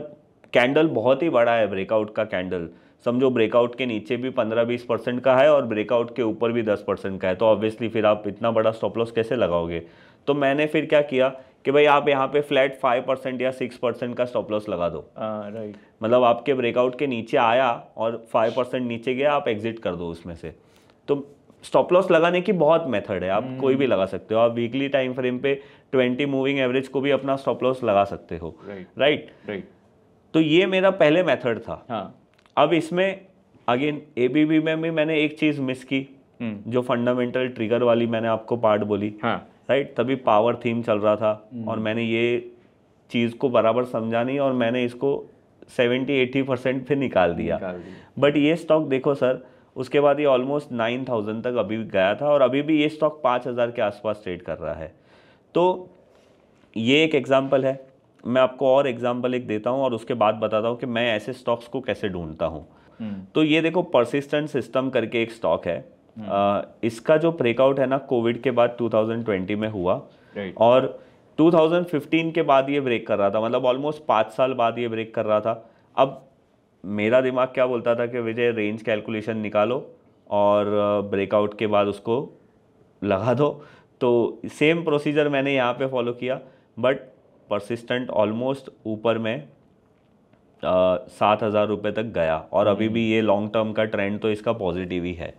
कैंडल बहुत ही बड़ा है, ब्रेकआउट का कैंडल, समझो ब्रेकआउट के नीचे भी 15-20% का है और ब्रेकआउट के ऊपर भी 10% का है, तो ऑब्वियसली फिर आप इतना बड़ा स्टॉप लॉस कैसे लगाओगे। तो मैंने फिर क्या किया कि भाई आप यहाँ पे फ्लैट 5% या 6% का स्टॉप लॉस लगा दो। राइट, मतलब आपके ब्रेकआउट के नीचे आया और 5% नीचे गया, आप एग्जिट कर दो उसमें से। तो स्टॉप लॉस लगाने की बहुत मेथड है, आप कोई भी लगा सकते हो। आप वीकली टाइम फ्रेम पे 20 मूविंग एवरेज को भी अपना स्टॉप लॉस लगा सकते हो, राइट। तो ये मेरा पहले मेथड था। अब इसमें अगेन ABB में भी मैंने एक चीज़ मिस की, जो फंडामेंटल ट्रिगर वाली मैंने आपको पार्ट बोली, राइट। तभी पावर थीम चल रहा था और मैंने ये चीज़ को बराबर समझा नहीं और मैंने इसको 70-80% पे निकाल दिया। बट ये स्टॉक देखो सर, उसके बाद ये ऑलमोस्ट 9000 तक अभी गया था और अभी भी ये स्टॉक 5000 के आसपास ट्रेड कर रहा है। तो ये एक एग्जांपल है। मैं आपको और एग्जांपल एक देता हूँ और उसके बाद बताता हूँ कि मैं ऐसे स्टॉक्स को कैसे ढूंढता हूँ। तो ये देखो, परसिस्टेंट सिस्टम करके एक स्टॉक है। इसका जो ब्रेकआउट है ना, कोविड के बाद 2020 में हुआ और 2015 के बाद ये ब्रेक कर रहा था, मतलब ऑलमोस्ट 5 साल बाद ये ब्रेक कर रहा था। अब मेरा दिमाग क्या बोलता था कि विजय रेंज कैलकुलेशन निकालो और ब्रेकआउट के बाद उसको लगा दो। तो सेम प्रोसीजर मैंने यहाँ पे फॉलो किया, बट परसिस्टेंट ऑलमोस्ट ऊपर में 7,000 रुपये तक गया, और अभी भी ये लॉन्ग टर्म का ट्रेंड तो इसका पॉजिटिव ही है,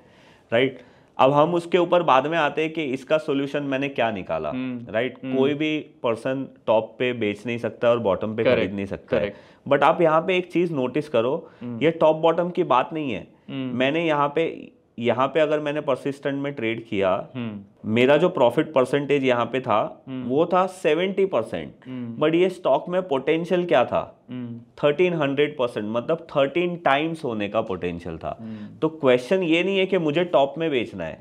राइट। अब हम उसके ऊपर बाद में आते हैं कि इसका सोल्यूशन मैंने क्या निकाला, राइट। कोई भी पर्सन टॉप पे बेच नहीं सकता और बॉटम पे खरीद नहीं सकता है, बट आप यहाँ पे एक चीज नोटिस करो, ये टॉप बॉटम की बात नहीं है। मैंने यहाँ पे अगर मैंने परसिस्टेंट में ट्रेड किया, मेरा जो प्रॉफिट परसेंटेज यहाँ पे था वो था 70%, बट ये स्टॉक में पोटेंशियल क्या था, 1300%, मतलब 13 टाइम्स होने का पोटेंशियल था। तो क्वेश्चन ये नहीं है कि मुझे टॉप में बेचना है,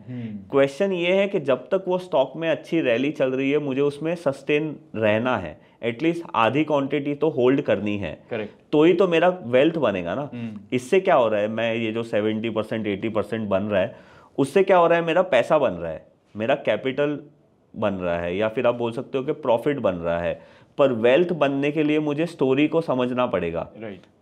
क्वेश्चन ये है कि जब तक वो स्टॉक में अच्छी रैली चल रही है मुझे उसमें सस्टेन रहना है, एटलीस्ट आधी क्वांटिटी तो होल्ड करनी है। करेक्ट। तो ही तो मेरा वेल्थ बनेगा ना। इससे क्या हो रहा है, मैं ये जो 70% 80% बन रहा है, उससे क्या हो रहा है, मेरा पैसा बन रहा है, मेरा कैपिटल बन रहा है, या फिर आप बोल सकते हो कि प्रॉफिट बन रहा है। पर वेल्थ बनने के लिए मुझे स्टोरी को समझना पड़ेगा,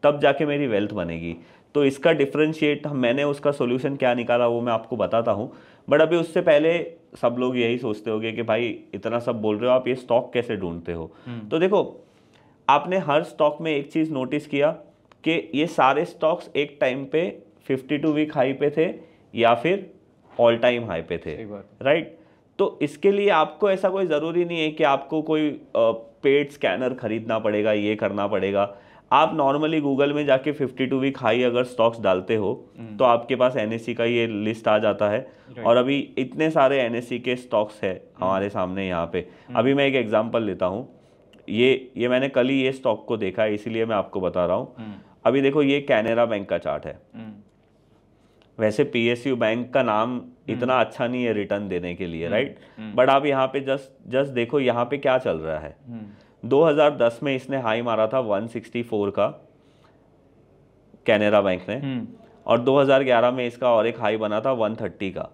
तब जाके मेरी वेल्थ बनेगी। तो इसका डिफरेंशिएट मैंने उसका सोल्यूशन क्या निकाला वो मैं आपको बताता हूँ, बट अभी उससे पहले सब लोग यही सोचते होंगे कि भाई इतना सब बोल रहे हो आप, ये स्टॉक कैसे ढूंढते हो। तो देखो, आपने हर स्टॉक में एक चीज़ नोटिस किया कि ये सारे स्टॉक्स एक टाइम पे 52 वीक हाई पे थे या फिर ऑल टाइम हाई पे थे, राइट। तो इसके लिए आपको ऐसा कोई ज़रूरी नहीं है कि आपको कोई पेड स्कैनर खरीदना पड़ेगा, ये करना पड़ेगा। आप नॉर्मली गूगल में जाके 52 वीक हाई अगर स्टॉक्स डालते हो तो आपके पास एनएससी का ये लिस्ट आ जाता है, और अभी इतने सारे एनएससी के स्टॉक्स है हमारे सामने यहाँ पे। अभी मैं एक एग्जांपल लेता हूँ, ये मैंने कल ही ये स्टॉक को देखा है, इसीलिए मैं आपको बता रहा हूँ। अभी देखो, ये कैनरा बैंक का चार्ट है। वैसे पीएसयू बैंक का नाम इतना अच्छा नहीं है रिटर्न देने के लिए, राइट, बट आप यहाँ पे जस्ट देखो यहाँ पे क्या चल रहा है। 2010 में इसने हाई मारा था 164 का, कैनरा बैंक ने, और 2011 में इसका और एक हाई बना था 130 का।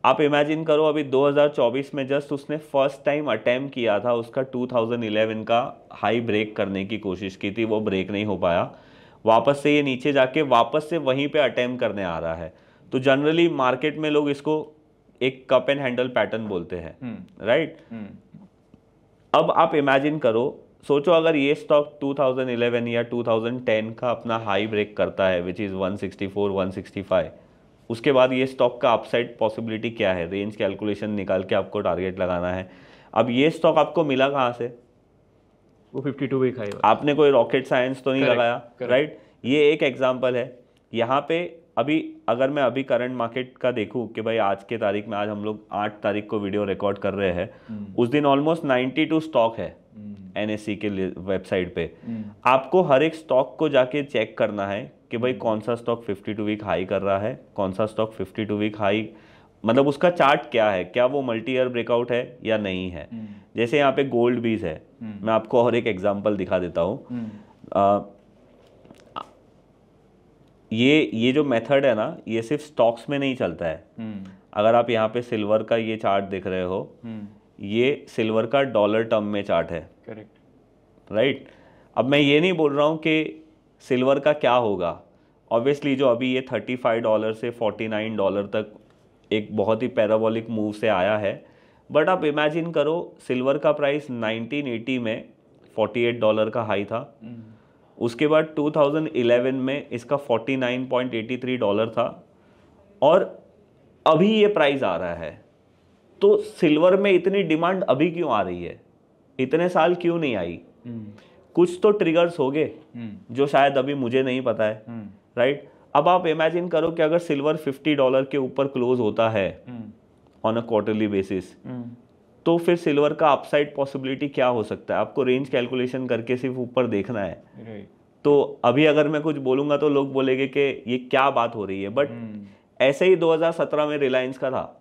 आप इमेजिन करो, अभी 2024 में जस्ट उसने फर्स्ट टाइम अटेम्प्ट किया था, उसका 2011 का हाई ब्रेक करने की कोशिश की थी, वो ब्रेक नहीं हो पाया। वापस से ये नीचे जाके वापस से वहीं पे अटेम्प्ट करने आ रहा है। तो जनरली मार्केट में लोग इसको एक कप एंड हैंडल पैटर्न बोलते हैं, राइट। अब आप इमेजिन करो, सोचो अगर ये स्टॉक 2011 या 2010 का अपना हाई ब्रेक करता है विच इज़ 164 165, उसके बाद ये स्टॉक का अपसाइड पॉसिबिलिटी क्या है, रेंज कैलकुलेशन निकाल के आपको टारगेट लगाना है। अब ये स्टॉक आपको मिला कहाँ से, वो 52 वीक हाई। आपने कोई रॉकेट साइंस तो नहीं लगाया, राइट। ये एक एग्जांपल है। यहाँ पे अभी अगर मैं अभी करंट मार्केट का देखूँ कि भाई आज के तारीख में, आज हम लोग 8 तारीख को वीडियो रिकॉर्ड कर रहे हैं, उस दिन ऑलमोस्ट 92 स्टॉक है एनएससी के वेबसाइट पे। आपको हर एक स्टॉक को जाके चेक करना है कि भाई कौन सा स्टॉक 52 वीक हाई कर रहा है, कौन सा स्टॉक 52 वीक हाई, मतलब उसका चार्ट क्या है, क्या वो मल्टी ईयर ब्रेकआउट है या नहीं है। जैसे यहाँ पे गोल्ड बीज है, मैं आपको और एक एग्जांपल दिखा देता हूँ। ये जो मेथड है ना, ये सिर्फ स्टॉक्स में नहीं चलता है। अगर आप यहाँ पे सिल्वर का ये चार्ट देख रहे हो, ये सिल्वर का डॉलर टर्म में चार्ट है, करेक्ट, राइट। अब मैं ये नहीं बोल रहा हूँ कि सिल्वर का क्या होगा, ऑब्वियसली जो अभी ये $35 से $49 तक एक बहुत ही पैराबोलिक मूव से आया है, बट आप इमेजिन करो सिल्वर का प्राइस 1980 में $48 का हाई था, उसके बाद 2011 में इसका $49.83 था, और अभी ये प्राइस आ रहा है। तो सिल्वर में इतनी डिमांड अभी क्यों आ रही है, इतने साल क्यों नहीं आई? कुछ तो ट्रिगर्स हो गए जो शायद अभी मुझे नहीं पता है, राइट। अब आप इमेजिन करो कि अगर सिल्वर $50 के ऊपर क्लोज होता है ऑन अ क्वार्टरली बेसिस, तो फिर सिल्वर का अपसाइड पॉसिबिलिटी क्या हो सकता है? आपको रेंज कैलकुलेशन करके सिर्फ ऊपर देखना है। तो अभी अगर मैं कुछ बोलूंगा तो लोग बोलेंगे कि ये क्या बात हो रही है, बट ऐसे ही 2017 में रिलायंस का था।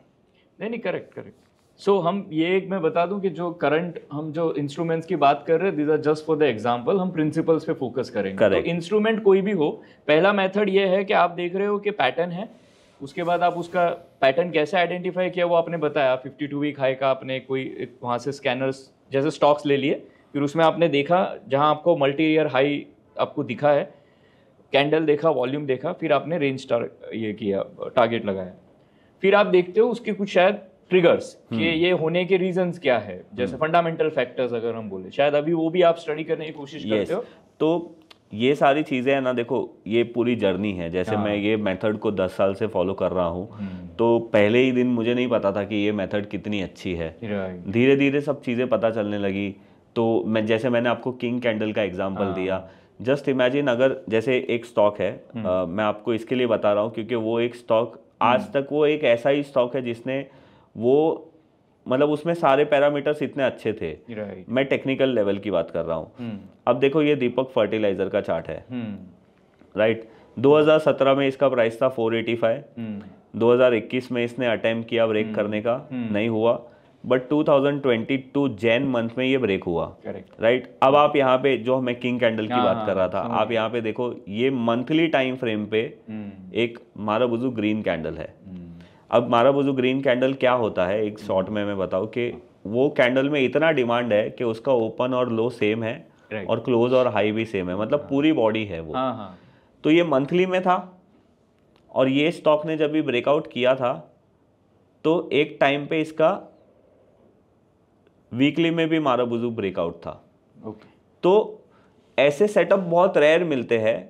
नहीं, करेक्ट। सो हम ये एक मैं बता दूं कि जो करंट हम जो इंस्ट्रूमेंट्स की बात कर रहे हैं, these are just for the example, हम प्रिंसिपल्स पे फोकस करेंगे। तो इंस्ट्रूमेंट कोई भी हो, पहला मेथड ये है कि आप देख रहे हो कि पैटर्न है, उसके बाद आप उसका पैटर्न कैसे आइडेंटिफाई किया वो आपने बताया। 52 वीक हाई का आपने कोई वहाँ से स्कैनर्स जैसे स्टॉक्स ले लिए, फिर उसमें आपने देखा जहाँ आपको मल्टी ईयर हाई आपको दिखा है, कैंडल देखा, वॉल्यूम देखा, फिर आपने रेंज ये किया, टारगेट लगाया, फिर आप देखते हो उसके कुछ शायद ट्रिगर्स कि ये होने के रीजंस क्या है, जैसे फंडामेंटल फैक्टर्स अगर हम बोले, शायद अभी वो भी आप स्टडी करने की कोशिश करते हो। तो ये सारी चीज़ें है ना, देखो ये पूरी जर्नी है। जैसे मैं ये मेथड को 10 साल से फॉलो कर रहा हूँ, तो पहले ही दिन मुझे नहीं पता था कि ये मेथड कितनी अच्छी है। धीरे धीरे सब चीज़ें पता चलने लगी। तो मैं जैसे मैंने आपको किंग कैंडल का एग्जांपल दिया, जस्ट इमेजिन अगर जैसे एक स्टॉक है, मैं आपको इसके लिए बता रहा हूँ क्योंकि वो एक स्टॉक आज तक वो एक ऐसा ही स्टॉक है जिसने वो मतलब उसमें सारे पैरामीटर्स इतने अच्छे थे। मैं टेक्निकल लेवल की बात कर रहा हूँ। अब देखो ये दीपक फर्टिलाइजर का चार्ट है, राइट। 2017 में इसका प्राइस था 485, 2021 में इसने अटेम्प्ट किया ब्रेक करने का, नहीं हुआ, बट 2022 जैन मंथ में ये ब्रेक हुआ, राइट। अब आप यहाँ पे जो मैं किंग कैंडल की बात कर रहा था, आप यहाँ पे देखो ये मंथली टाइम फ्रेम पे एक मारुबुजु ग्रीन कैंडल है। अब मारुबुजु ग्रीन कैंडल क्या होता है, एक शॉर्ट में मैं बताऊं कि वो कैंडल में इतना डिमांड है कि उसका ओपन और लो सेम है और क्लोज और हाई भी सेम है, मतलब पूरी बॉडी है वो। तो ये मंथली में था और ये स्टॉक ने जब भी ब्रेकआउट किया था तो एक टाइम पे इसका वीकली में भी मारुबुजु ब्रेकआउट था। तो ऐसे सेटअप बहुत रेयर मिलते हैं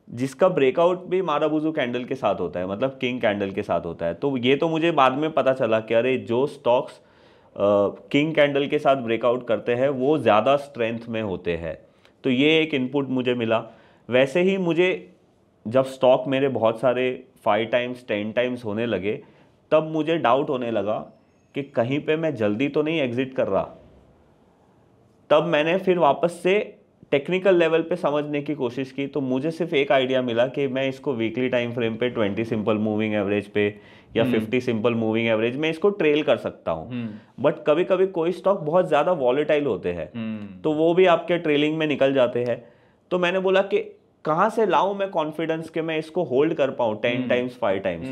जिसका ब्रेकआउट भी मारुबुजु कैंडल के साथ होता है, मतलब किंग कैंडल के साथ होता है। तो ये तो मुझे बाद में पता चला कि अरे जो स्टॉक्स किंग कैंडल के साथ ब्रेकआउट करते हैं वो ज़्यादा स्ट्रेंथ में होते हैं। तो ये एक इनपुट मुझे मिला। वैसे ही मुझे जब स्टॉक मेरे बहुत सारे 5 टाइम्स 10 टाइम्स होने लगे, तब मुझे डाउट होने लगा कि कहीं पे मैं जल्दी तो नहीं एग्जिट कर रहा। तब मैंने फिर वापस से टेक्निकल लेवल पे समझने की कोशिश की, तो मुझे सिर्फ एक आइडिया मिला कि मैं इसको वीकली टाइम फ्रेम पे 20 सिंपल मूविंग एवरेज पे या 50 सिंपल मूविंग एवरेज में इसको ट्रेल कर सकता हूँ। बट कभी कभी कोई स्टॉक बहुत ज़्यादा वॉलेटाइल होते हैं, तो वो भी आपके ट्रेलिंग में निकल जाते हैं। तो मैंने बोला कि कहाँ से लाऊं मैं कॉन्फिडेंस कि मैं इसको होल्ड कर पाऊँ 10 टाइम्स 5 टाइम्स।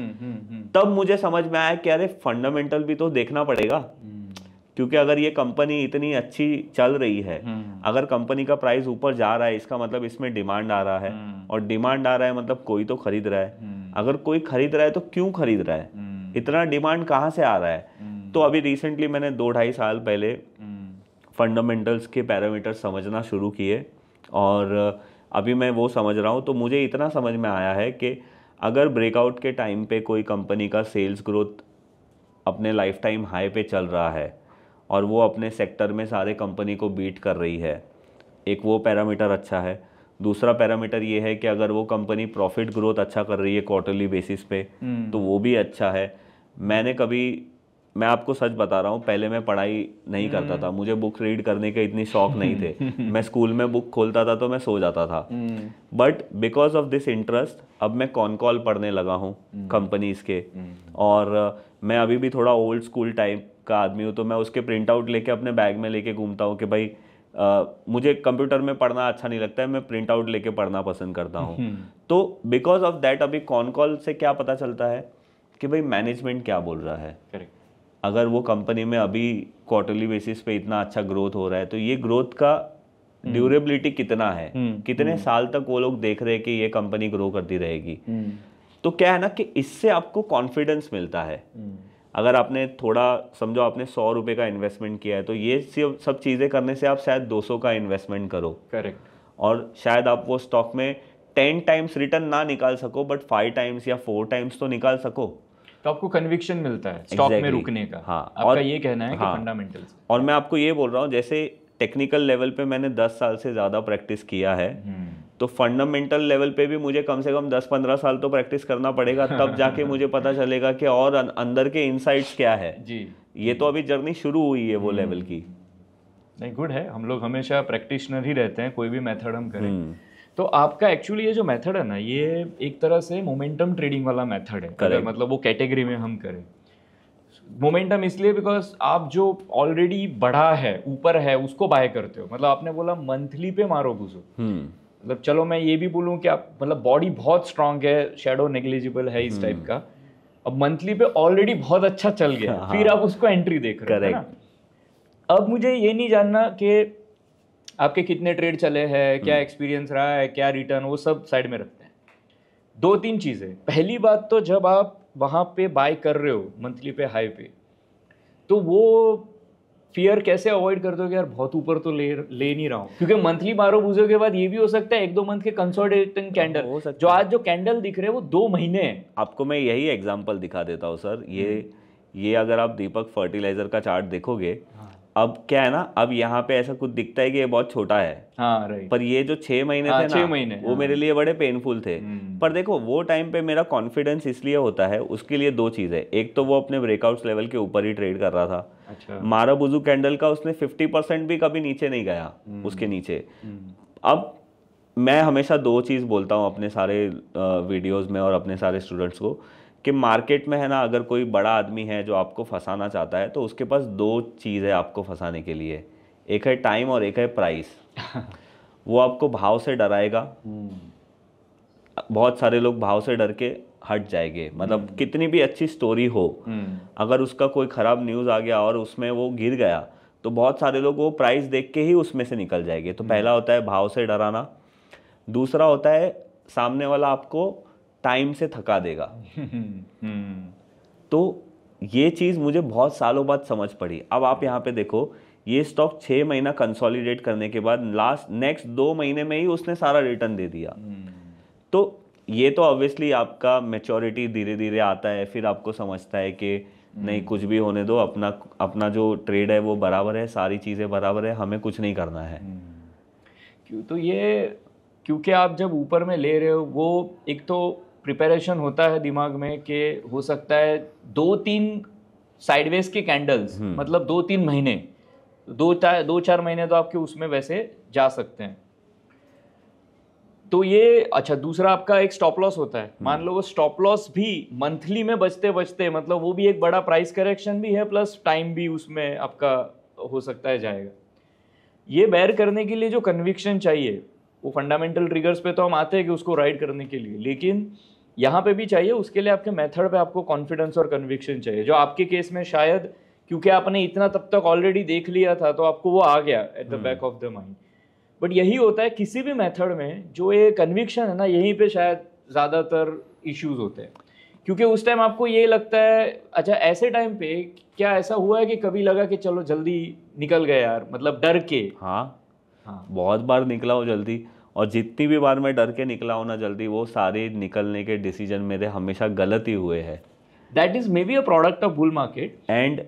तब मुझे समझ में आया कि अरे फंडामेंटल भी तो देखना पड़ेगा, क्योंकि अगर ये कंपनी इतनी अच्छी चल रही है, अगर कंपनी का प्राइस ऊपर जा रहा है इसका मतलब इसमें डिमांड आ रहा है, और डिमांड आ रहा है मतलब कोई तो खरीद रहा है। अगर कोई खरीद रहा है तो क्यों खरीद रहा है, इतना डिमांड कहाँ से आ रहा है। तो अभी रिसेंटली मैंने 2-2.5 साल पहले फंडामेंटल्स के पैरामीटर समझना शुरू किए और अभी मैं वो समझ रहा हूँ। तो मुझे इतना समझ में आया है कि अगर ब्रेकआउट के टाइम पे कोई कंपनी का सेल्स ग्रोथ अपने लाइफ टाइम हाई पे चल रहा है और वो अपने सेक्टर में सारे कंपनी को बीट कर रही है, एक वो पैरामीटर अच्छा है। दूसरा पैरामीटर ये है कि अगर वो कंपनी प्रॉफिट ग्रोथ अच्छा कर रही है क्वार्टरली बेसिस पे, तो वो भी अच्छा है। मैं आपको सच बता रहा हूँ, पहले मैं पढ़ाई नहीं करता था, मुझे बुक रीड करने के इतनी शौक नहीं थे। मैं स्कूल में बुक खोलता था तो मैं सो जाता था। But because of this interest अब मैं कॉल पढ़ने लगा हूँ कंपनीज के, और मैं अभी भी थोड़ा ओल्ड स्कूल टाइप का आदमी हूँ, तो मैं उसके प्रिंट आउट लेके अपने बैग में लेके घूमता हूँ कि भाई मुझे कंप्यूटर में पढ़ना अच्छा नहीं लगता है, मैं प्रिंट आउट लेके पढ़ना पसंद करता हूँ। तो बिकॉज ऑफ दैट अभी कॉल से क्या पता चलता है कि भाई मैनेजमेंट क्या बोल रहा है। करेक्ट। अगर वो कंपनी में अभी क्वार्टरली बेसिस पे इतना अच्छा ग्रोथ हो रहा है, तो ये ग्रोथ का ड्यूरेबिलिटी कितना है, कितने साल तक वो लोग देख रहे हैं कि ये कंपनी ग्रो करती रहेगी। तो क्या है ना कि इससे आपको कॉन्फिडेंस मिलता है। अगर आपने थोड़ा समझो आपने 100 रुपये का इन्वेस्टमेंट किया है, तो ये सब चीज़ें करने से आप शायद 200 का इन्वेस्टमेंट करो। करेक्ट। और शायद आप वो स्टॉक में 10 टाइम्स रिटर्न ना निकाल सको, बट 5 टाइम्स या 4 टाइम्स तो निकाल सको। तो आपको कन्विक्शन मिलता है स्टॉक में रुकने का। हाँ, आपका और ये कहना है कि फंडामेंटल्स। और मैं आपको ये बोल रहा हूँ, जैसे टेक्निकल लेवल पे मैंने 10 साल से ज़्यादा प्रैक्टिस किया है, तो फंडामेंटल लेवल पे भी मुझे कम से कम 10-15 साल तो प्रैक्टिस करना पड़ेगा, तब जाके मुझे पता चलेगा कि और अंदर के इनसाइट्स क्या है। जी, ये तो अभी जर्नी शुरू हुई है वो लेवल की। नहीं, गुड है, हम लोग हमेशा प्रैक्टिशनर ही रहते हैं, कोई भी मेथड हम करें। तो आपका एक्चुअली ये जो मेथड है ना, ये एक तरह से मोमेंटम ट्रेडिंग वाला मेथड है। अगर मतलब वो कैटेगरी में हम करें मोमेंटम, इसलिए बिकॉज आप जो ऑलरेडी बढ़ा है ऊपर है उसको बाय करते हो। मतलब आपने बोला मंथली पे मारुबुजु, मतलब चलो मैं ये भी बोलूँ कि आप मतलब बॉडी बहुत स्ट्रांग है, शेडो नेग्लिजिबल है इस टाइप का, अब मंथली पे ऑलरेडी बहुत अच्छा चल गया, फिर आप उसको एंट्री देख रहे हो ना। अब मुझे ये नहीं जानना कि आपके कितने ट्रेड चले हैं, क्या एक्सपीरियंस रहा है, क्या रिटर्न, वो सब साइड में रखते हैं। 2-3 चीज़ें। पहली बात तो जब आप वहाँ पे बाय कर रहे हो मंथली पे हाई पे, तो वो फियर कैसे अवॉइड कर दोगे यार, बहुत ऊपर तो ले नहीं रहा हूँ, क्योंकि मंथली मारो के बाद ये भी हो सकता है 1-2 मंथ के कंसोलिडेटिंग कैंडल हो सकता जो है। आज जो कैंडल दिख रहे हैं वो 2 महीने हैं। आपको मैं यही एग्जांपल दिखा देता हूँ सर। ये अगर आप दीपक फर्टिलाइजर का चार्ट देखोगे, अब क्या है ना, अब यहाँ पे ऐसा कुछ दिखता है कि ये बहुत छोटा है, हाँ राइट, पर ये जो 6 महीने हाँ, थे 6 ना, महीने, वो हाँ। मेरे लिए बड़े पेनफुल थे। पर देखो वो टाइम पे मेरा कॉन्फिडेंस इसलिए होता है, उसके लिए 2 चीज़ें। एक तो वो अपने ब्रेकआउट्स लेवल के ऊपर ही ट्रेड कर रहा था। अच्छा, मारुबुजु कैंडल का उसने 50% भी कभी नीचे नहीं गया, उसके नीचे। अब मैं हमेशा 2 चीज़ बोलता हूँ अपने सारे वीडियोस में और अपने सारे स्टूडेंट्स को, कि मार्केट में है ना, अगर कोई बड़ा आदमी है जो आपको फंसाना चाहता है, तो उसके पास 2 चीज़ है आपको फंसाने के लिए। एक है टाइम और एक है प्राइस। वो आपको भाव से डराएगा। बहुत सारे लोग भाव से डर के हट जाएंगे, मतलब कितनी भी अच्छी स्टोरी हो, अगर उसका कोई ख़राब न्यूज़ आ गया और उसमें वो गिर गया, तो बहुत सारे लोग वो प्राइस देख के ही उसमें से निकल जाएंगे। तो पहला होता है भाव से डराना। दूसरा होता है सामने वाला आपको टाइम से थका देगा। तो ये चीज़ मुझे बहुत सालों बाद समझ पड़ी। अब आप यहाँ पे देखो, ये स्टॉक 6 महीना कंसोलिडेट करने के बाद नेक्स्ट 2 महीने में ही उसने सारा रिटर्न दे दिया। तो ये तो ऑब्वियसली आपका मैच्योरिटी धीरे धीरे आता है, फिर आपको समझता है कि नहीं, कुछ भी होने दो, अपना जो ट्रेड है वो बराबर है, सारी चीज़ें बराबर है, हमें कुछ नहीं करना है। क्यों, तो ये क्योंकि आप जब ऊपर में ले रहे हो, वो एक तो प्रिपरेशन होता है दिमाग में कि हो सकता है 2-3 साइडवेज के कैंडल्स, मतलब 2-3 महीने, 2-4 महीने तो आपके उसमें वैसे जा सकते हैं। तो ये अच्छा, दूसरा आपका एक स्टॉप लॉस होता है। मान लो वो स्टॉप लॉस भी मंथली में बचते बचते, मतलब वो भी एक बड़ा प्राइस करेक्शन भी है, प्लस टाइम भी उसमें आपका हो सकता है जाएगा। ये बेयर करने के लिए जो कन्विक्शन चाहिए, वो फंडामेंटल ट्रिगर्स पे तो हम आते हैं कि उसको राइड करने के लिए, लेकिन यहाँ पे भी चाहिए, उसके लिए आपके मेथड पे आपको कॉन्फिडेंस और कन्विक्शन चाहिए, जो आपके केस में शायद क्योंकि आपने इतना तब तक ऑलरेडी देख लिया था, तो आपको वो आ गया at the back of the mind. But यही होता है किसी भी मेथड में, जो ये कन्विक्शन है ना, यहीं पे शायद ज़्यादातर इश्यूज होते हैं, क्योंकि उस टाइम आपको ये लगता है। अच्छा, ऐसे टाइम पे क्या ऐसा हुआ है कि कभी लगा कि चलो जल्दी निकल गए यार, मतलब डर के? हाँ, बहुत बार निकला हूँ जल्दी, और जितनी भी बार मैं डर के निकला हूँ ना जल्दी, वो सारे निकलने के डिसीजन मेरे हमेशा गलत ही हुए हैं। That is may be a product of bull market. And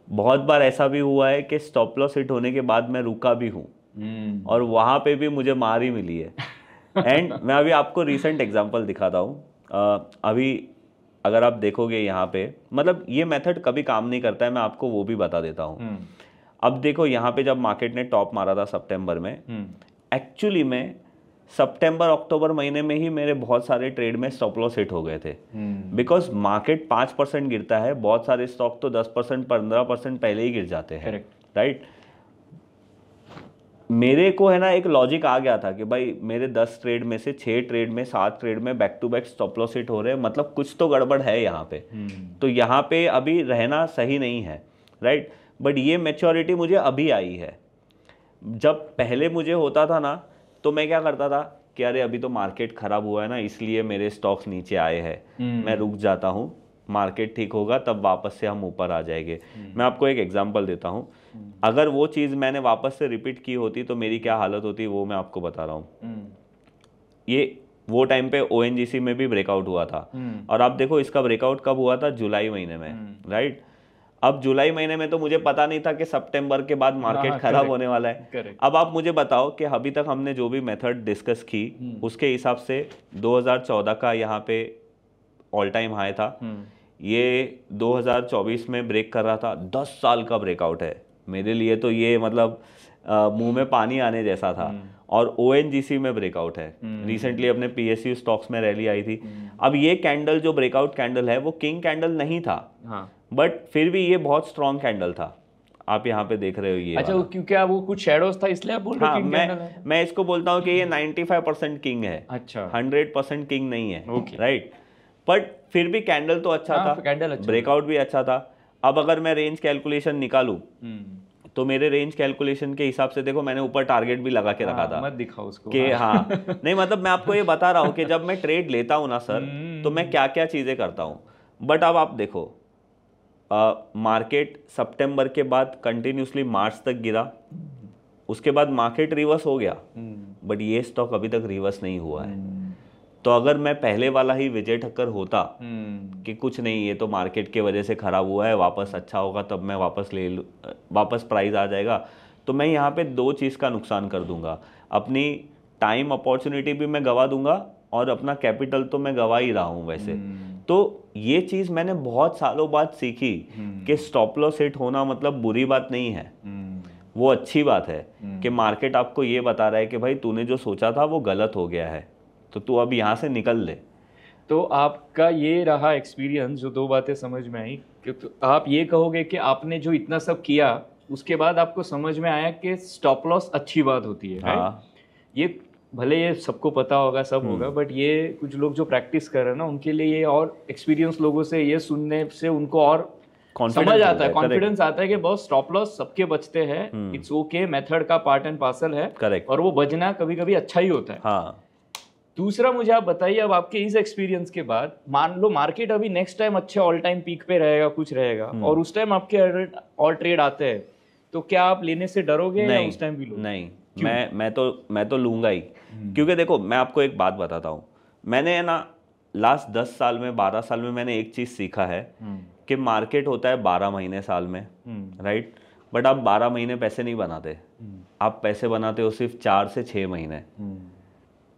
बहुत बार ऐसा भी हुआ है कि स्टॉप लॉस हिट होने के बाद मैं रुका भी हूँ, और वहाँ पे भी मुझे मार ही मिली है। एंड मैं अभी आपको रिसेंट एग्जांपल दिखाता हूँ। अभी अगर आप देखोगे यहाँ पे, मतलब ये मेथड कभी काम नहीं करता है, मैं आपको वो भी बता देता हूँ। अब देखो यहाँ पे जब मार्केट ने टॉप मारा था सितंबर में, एक्चुअली में सितंबर अक्टूबर महीने में ही मेरे बहुत सारे ट्रेड में स्टॉप लॉस हिट हो गए थे। बिकॉज मार्केट 5% गिरता है, बहुत सारे स्टॉक तो 10% 15% पहले ही गिर जाते हैं, राइट। मेरे को है ना एक लॉजिक आ गया था कि भाई मेरे 10 ट्रेड में से 6 ट्रेड में 7 ट्रेड में back to back stop loss hit हो रहे हैं, मतलब कुछ तो गड़बड़ है यहाँ पे। तो यहाँ पे अभी रहना सही नहीं है, राइट। बट ये मैच्योरिटी मुझे अभी आई है। जब पहले मुझे होता था ना, तो मैं क्या करता था कि अरे अभी तो मार्केट खराब हुआ है ना, इसलिए मेरे स्टॉक्स नीचे आए हैं, मैं रुक जाता हूँ, मार्केट ठीक होगा तब वापस से हम ऊपर आ जाएंगे। मैं आपको एक एग्जांपल देता हूँ, अगर वो चीज़ मैंने वापस से रिपीट की होती तो मेरी क्या हालत होती, वो मैं आपको बता रहा हूँ। ये वो टाइम पे ONGC में भी ब्रेकआउट हुआ था, और आप देखो इसका ब्रेकआउट कब हुआ था, जुलाई महीने में, राइट। अब जुलाई महीने में तो मुझे पता नहीं था कि सितंबर के बाद मार्केट खराब होने वाला है। अब आप मुझे बताओ कि अभी तक हमने जो भी मेथड डिस्कस की, उसके हिसाब से 2014 का यहाँ पे ऑल टाइम हाई था, ये 2024 में ब्रेक कर रहा था। 10 साल का ब्रेकआउट है मेरे लिए, तो ये मतलब मुंह में पानी आने जैसा था। और ONGC में ब्रेकआउट है, रिसेंटली अपने PSU स्टॉक्स में रैली आई थी। अब ये कैंडल जो ब्रेकआउट कैंडल है, वो किंग कैंडल नहीं था, बट फिर भी ये बहुत स्ट्रॉन्ग कैंडल था। आप यहाँ पे देख रहे हो ये। अच्छा, क्योंकि वो कुछ शैडोज था इसलिए आप बोल रहे हो किंग कैंडल है? मैं इसको बोलता हूँ कि ये 95% किंग है। अच्छा, 100% किंग नहीं है, राइट। बट फिर भी कैंडल तो अच्छा था, कैंडल अच्छा, ब्रेकआउट भी अच्छा था। अब अगर मैं रेंज कैलकुलेशन निकालूं तो मेरे रेंज कैलकुलेशन के हिसाब से देखो मैंने ऊपर टारगेट भी लगा के रखा था, मत दिखाओ उसको कि हाँ नहीं मतलब मैं आपको ये बता रहा हूँ कि जब मैं ट्रेड लेता हूँ ना सर, तो मैं क्या क्या चीज़ें करता हूँ। बट अब आप देखो मार्केट सितंबर के बाद कंटिन्यूसली मार्च तक गिरा, उसके बाद मार्केट रिवर्स हो गया, बट ये स्टॉक अभी तक रिवर्स नहीं हुआ है। तो अगर मैं पहले वाला ही विजय ठक्कर होता कि कुछ नहीं ये तो मार्केट की वजह से ख़राब हुआ है, वापस अच्छा होगा तब मैं वापस ले लूँ, वापस प्राइस आ जाएगा, तो मैं यहाँ पे दो चीज़ का नुकसान कर दूंगा, अपनी टाइम अपॉर्चुनिटी भी मैं गवा दूंगा और अपना कैपिटल तो मैं गवा ही रहा हूँ वैसे। तो ये चीज़ मैंने बहुत सालों बाद सीखी कि स्टॉप लॉस हिट होना मतलब बुरी बात नहीं है, वो अच्छी बात है कि मार्केट आपको ये बता रहा है कि भाई तूने जो सोचा था वो गलत हो गया है, तो तू अब यहाँ से निकल ले। तो आपका ये रहा एक्सपीरियंस, जो दो बातें समझ में आई कि तो आप ये कहोगे कि आपने जो इतना सब किया उसके बाद आपको समझ में आया कि स्टॉप लॉस अच्छी बात होती है, हाँ। ये भले ये सबको पता होगा सब होगा, बट ये कुछ लोग जो प्रैक्टिस कर रहे हैं ना उनके लिए ये, और एक्सपीरियंस लोगों से ये सुनने से उनको और समझ आता है, कॉन्फिडेंस आता है कि बहुत स्टॉप लॉस सबके बचते हैं, इट्स ओके, मेथड का पार्ट एंड पार्सल है, और वो बचना कभी कभी अच्छा ही होता है। हाँ। दूसरा मुझे आप बताइए, अब आपके इस एक्सपीरियंस के बाद मान लो मार्केट अभी नेक्स्ट टाइम अच्छे ऑल टाइम पीक पे रहेगा, कुछ रहेगा, और उस टाइम आपके और ट्रेड आते हैं, तो क्या आप लेने से डरोगे या उस टाइम भी लोगे? नहीं, मैं तो लूंगा ही, क्योंकि देखो मैं आपको एक बात बताता हूँ, मैंने ना लास्ट 10 साल में 12 साल में मैंने एक चीज़ सीखा है कि मार्केट होता है 12 महीने साल में, राइट, बट आप 12 महीने पैसे नहीं बनाते, आप पैसे बनाते हो सिर्फ 4 से 6 महीने,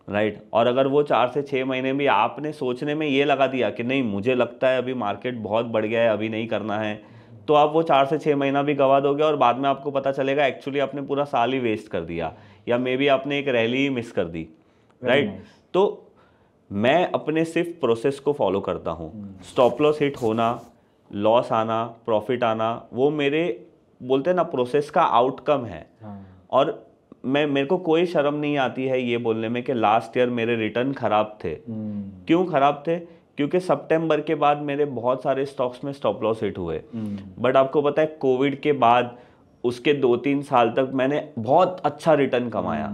राइट। और अगर वो 4 से 6 महीने भी आपने सोचने में ये लगा दिया कि नहीं मुझे लगता है अभी मार्केट बहुत बढ़ गया है अभी नहीं करना है, तो आप वो 4 से 6 महीना भी गवा दोगे और बाद में आपको पता चलेगा एक्चुअली आपने पूरा साल ही वेस्ट कर दिया, या मे बी आपने एक रैली ही मिस कर दी, राइट। तो मैं अपने सिर्फ प्रोसेस को फॉलो करता हूँ, स्टॉप लॉस हिट होना, लॉस आना, प्रॉफिट आना, वो मेरे बोलते हैं ना प्रोसेस का आउटकम है। और मेरे को कोई शर्म नहीं आती है ये बोलने में कि लास्ट ईयर मेरे रिटर्न खराब थे। क्यों खराब थे? क्योंकि सितंबर के बाद मेरे बहुत सारे स्टॉक्स में स्टॉप लॉस हिट हुए, बट आपको पता है कोविड के बाद उसके 2-3 साल तक मैंने बहुत अच्छा रिटर्न कमाया।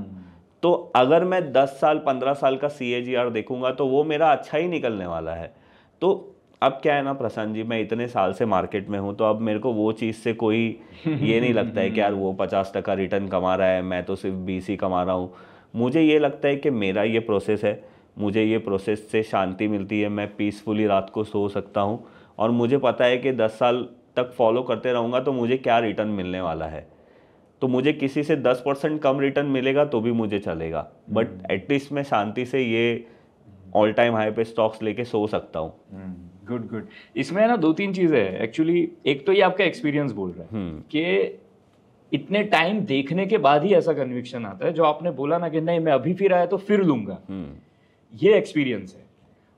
तो अगर मैं 10 साल 15 साल का CAGR देखूंगा तो वो मेरा अच्छा ही निकलने वाला है। तो अब क्या है ना प्रशांत जी, मैं इतने साल से मार्केट में हूँ, तो अब मेरे को वो चीज़ से कोई ये नहीं लगता है कि यार वो 50% रिटर्न कमा रहा है, मैं तो सिर्फ 20 ही कमा रहा हूँ। मुझे ये लगता है कि मेरा ये प्रोसेस है, मुझे ये प्रोसेस से शांति मिलती है, मैं पीसफुली रात को सो सकता हूँ, और मुझे पता है कि 10 साल तक फॉलो करते रहूँगा तो मुझे क्या रिटर्न मिलने वाला है। तो मुझे किसी से 10% कम रिटर्न मिलेगा तो भी मुझे चलेगा, बट एटलीस्ट मैं शांति से ये ऑल टाइम हाई पे स्टॉक्स लेके सो सकता हूँ। गुड। इसमें ना 2-3 चीज़ें हैं एक्चुअली। एक तो ये आपका एक्सपीरियंस बोल रहा है कि इतने टाइम देखने के बाद ही ऐसा कन्विक्शन आता है, जो आपने बोला ना कि नहीं मैं अभी फिर आया तो फिर लूंगा, ये एक्सपीरियंस है।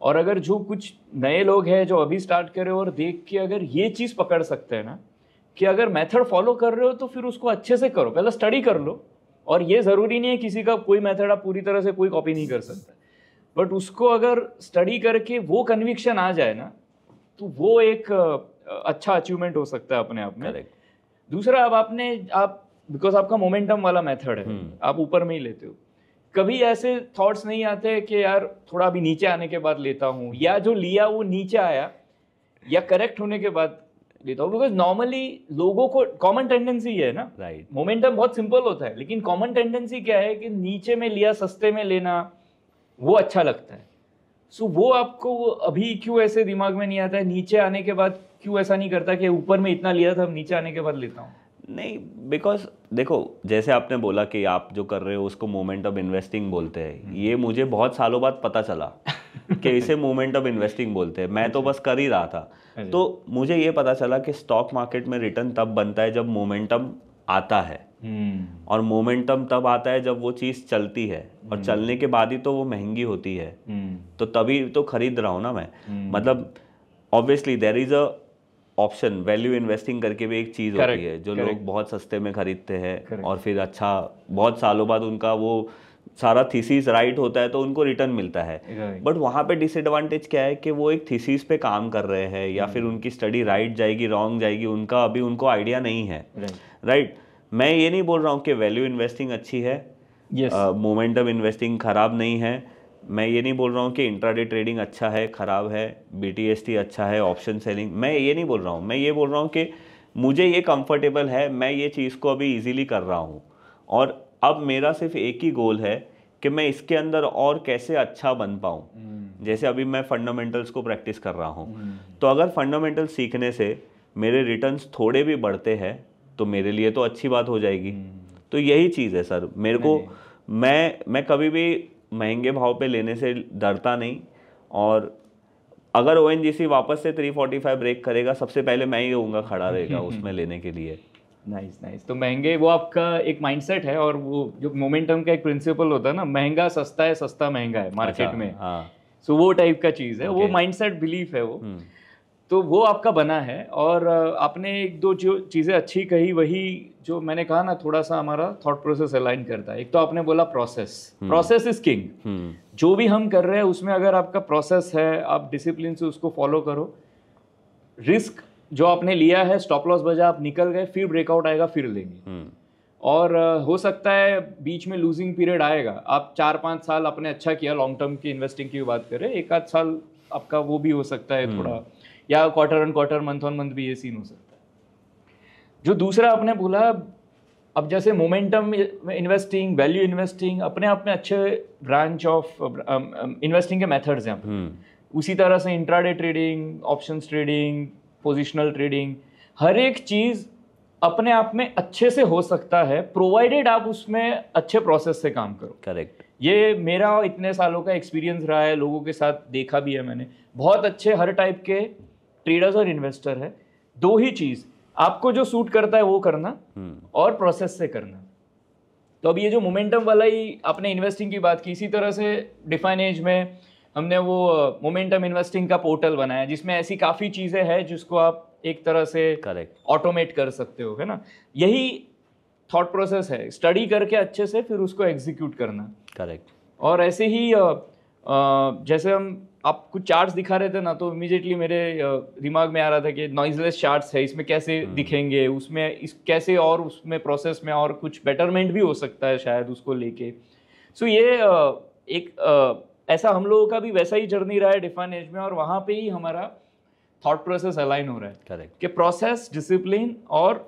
और अगर जो कुछ नए लोग हैं जो अभी स्टार्ट कर रहे हो और देख के अगर ये चीज़ पकड़ सकते हैं ना कि अगर मेथड फॉलो कर रहे हो तो फिर उसको अच्छे से करो, पहले स्टडी कर लो। और ये ज़रूरी नहीं है किसी का कोई मेथड आप पूरी तरह से कोई कॉपी नहीं कर सकता, बट उसको अगर स्टडी करके वो कन्विक्शन आ जाए ना तो वो एक अच्छा अचीवमेंट हो सकता है अपने आप में। Correct. दूसरा, अब आप बिकॉज आपका मोमेंटम वाला मेथड है, आप ऊपर में ही लेते हो, कभी ऐसे थॉट्स नहीं आते कि यार थोड़ा अभी नीचे आने के बाद लेता हूँ, या जो लिया वो नीचे आया या करेक्ट होने के बाद लेता हूँ? बिकॉज नॉर्मली लोगों को कॉमन टेंडेंसी है ना, राइट, मोमेंटम बहुत सिंपल होता है, लेकिन कॉमन टेंडेंसी क्या है कि नीचे में लिया सस्ते में लेना वो अच्छा लगता है। सो वो आपको अभी क्यों ऐसे दिमाग में नहीं आता है, नीचे आने के बाद क्यों ऐसा नहीं करता कि ऊपर में इतना लिया था नीचे आने के बाद लेता हूँ? नहीं, बिकॉज देखो जैसे आपने बोला कि आप जो कर रहे हो उसको मोमेंट ऑफ इन्वेस्टिंग बोलते हैं, ये मुझे बहुत सालों बाद पता चला कि इसे मोमेंट ऑफ इन्वेस्टिंग बोलते हैं। मैं तो बस कर ही रहा था, तो मुझे ये पता चला कि स्टॉक मार्केट में रिटर्न तब बनता है जब मोमेंटम आता है, और मोमेंटम तब आता है जब वो चीज़ चलती है, और चलने के बाद ही तो वो महंगी होती है, तो तभी तो खरीद रहा हूँ ना मैं। मतलब obviously there is a option, value investing करके भी एक चीज़ होती है जो लोग बहुत सस्ते में खरीदते हैं और फिर अच्छा बहुत सालों बाद उनका वो सारा थीसिस राइट होता है तो उनको रिटर्न मिलता है। बट वहाँ पे डिसएडवांटेज क्या है कि वो एक थीसिस पे काम कर रहे हैं, या फिर उनकी स्टडी राइट जाएगी रॉन्ग जाएगी उनका अभी उनको आइडिया नहीं है, राइट। मैं ये नहीं बोल रहा हूँ कि वैल्यू इन्वेस्टिंग अच्छी है, मोमेंटम इन्वेस्टिंग ख़राब नहीं है, मैं ये नहीं बोल रहा हूँ कि इंट्राडे ट्रेडिंग अच्छा है ख़राब है, BTST अच्छा है, ऑप्शन सेलिंग, मैं ये नहीं बोल रहा हूँ। मैं ये बोल रहा हूँ कि मुझे ये कंफर्टेबल है, मैं ये चीज़ को अभी इजीली कर रहा हूँ और अब मेरा सिर्फ एक ही गोल है कि मैं इसके अंदर और कैसे अच्छा बन पाऊँ। जैसे अभी मैं फंडामेंटल्स को प्रैक्टिस कर रहा हूँ, तो अगर फंडामेंटल्स सीखने से मेरे रिटर्न्स थोड़े भी बढ़ते हैं तो मेरे लिए तो अच्छी बात हो जाएगी। तो यही चीज़ है सर, मेरे को मैं कभी भी महंगे भाव पे लेने से डरता नहीं, और अगर ONGC वापस से 345 ब्रेक करेगा, सबसे पहले मैं ही होऊंगा खड़ा रहेगा उसमें लेने के लिए। नाइस। तो महंगे, वो आपका एक माइंडसेट है, और वो जो मोमेंटम का एक प्रिंसिपल होता है ना, महंगा सस्ता है, सस्ता महंगा है मार्केट में। हाँ, सो वो टाइप का चीज़ है, वो माइंडसेट बिलीफ है वो। तो वो आपका बना है। और आपने एक दो जो चीज़ें अच्छी कही, वही जो मैंने कहा ना, थोड़ा सा हमारा थॉट प्रोसेस अलाइन करता है। एक तो आपने बोला प्रोसेस इज किंग। जो भी हम कर रहे हैं उसमें अगर आपका प्रोसेस है, आप डिसिप्लिन से उसको फॉलो करो, रिस्क जो आपने लिया है, स्टॉप लॉस बजा, आप निकल गए, फिर ब्रेकआउट आएगा, फिर लेंगे। और हो सकता है बीच में लूजिंग पीरियड आएगा, आप 4-5 साल आपने अच्छा किया, लॉन्ग टर्म की इन्वेस्टिंग की बात करें, 1-8 साल आपका वो भी हो सकता है थोड़ा, या quarter on quarter, month on month भी ये सीन हो सकता है। जो दूसरा आपने बोला, अब जैसे मोमेंटम इन्वेस्टिंग, वैल्यू इन्वेस्टिंग, अपने आप में अच्छे ब्रांच ऑफ इन्वेस्टिंग के मेथड्स हैं। उसी तरह से intraday trading, options trading, positional trading, हर एक चीज़ अपने आप में अच्छे से हो सकता है, प्रोवाइडेड आप उसमें अच्छे प्रोसेस से काम करो। करेक्ट। ये मेरा इतने सालों का एक्सपीरियंस रहा है, लोगों के साथ देखा भी है मैंने, बहुत अच्छे हर टाइप के ट्रेडर्स और इन्वेस्टर है। दो ही चीज़, आपको जो सूट करता है वो करना, और प्रोसेस से करना। तो अब ये जो मोमेंटम वाला ही आपने इन्वेस्टिंग की बात की, इसी तरह से डिफाइन एज में हमने वो मोमेंटम इन्वेस्टिंग का पोर्टल बनाया, जिसमें ऐसी काफ़ी चीज़ें हैं जिसको आप एक तरह से ऑटोमेट कर सकते हो, है ना। यही थॉट प्रोसेस है, स्टडी करके अच्छे से फिर उसको एग्जीक्यूट करना। करेक्ट। और ऐसे ही जैसे हम आप कुछ चार्ट्स दिखा रहे थे ना, तो इमीडिएटली मेरे दिमाग में आ रहा था कि नॉइजलेस चार्ट्स है, इसमें कैसे दिखेंगे, उसमें इस कैसे, और उसमें प्रोसेस में और कुछ बेटरमेंट भी हो सकता है शायद उसको लेके। सो ये एक ऐसा हम लोगों का भी वैसा ही जर्नी रहा है डिफाइन एज में, और वहाँ पे ही हमारा थॉट प्रोसेस अलाइन हो रहा है। करेक्ट। कि प्रोसेस, डिसिप्लिन और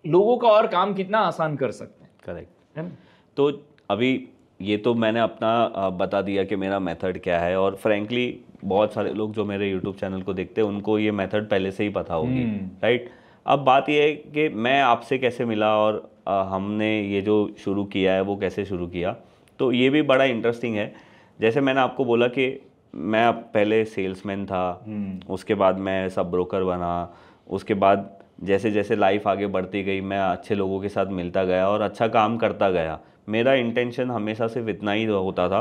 लोगों का और काम कितना आसान कर सकते हैं। करेक्ट है ना। तो अभी ये तो मैंने अपना बता दिया कि मेरा मेथड क्या है, और फ्रैंकली बहुत सारे लोग जो मेरे यूट्यूब चैनल को देखते हैं उनको ये मेथड पहले से ही पता होगी, राइट। अब बात ये है कि मैं आपसे कैसे मिला और हमने ये जो शुरू किया है वो कैसे शुरू किया। तो ये भी बड़ा इंटरेस्टिंग है। जैसे मैंने आपको बोला कि मैं पहले सेल्समैन था, उसके बाद मैं सब ब्रोकर बना, उसके बाद जैसे जैसे लाइफ आगे बढ़ती गई मैं अच्छे लोगों के साथ मिलता गया और अच्छा काम करता गया। मेरा इंटेंशन हमेशा सिर्फ इतना ही होता था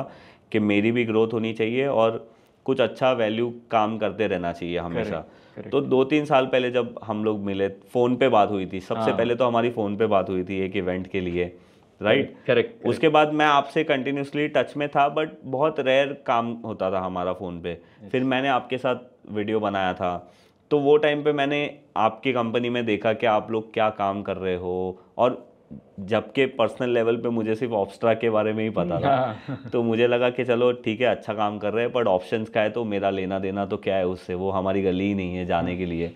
कि मेरी भी ग्रोथ होनी चाहिए और कुछ अच्छा वैल्यू काम करते रहना चाहिए हमेशा। तो 2-3 साल पहले जब हम लोग मिले, फ़ोन पे बात हुई थी सबसे पहले, तो हमारी फ़ोन पे बात हुई थी एक इवेंट के लिए, राइट। करेक्ट। उसके बाद मैं आपसे कंटिन्यूसली टच में था, बट बहुत रेयर काम होता था हमारा फ़ोन पे। फिर मैंने आपके साथ वीडियो बनाया था, तो वो टाइम पे मैंने आपकी कंपनी में देखा कि आप लोग क्या काम कर रहे हो, और जबकि पर्सनल लेवल पे मुझे सिर्फ ऑप्स्ट्रा के बारे में ही पता था। तो मुझे लगा कि चलो ठीक है, अच्छा काम कर रहे हैं, बट ऑप्शंस का है तो मेरा लेना देना तो क्या है उससे, वो हमारी गली ही नहीं है जाने के लिए।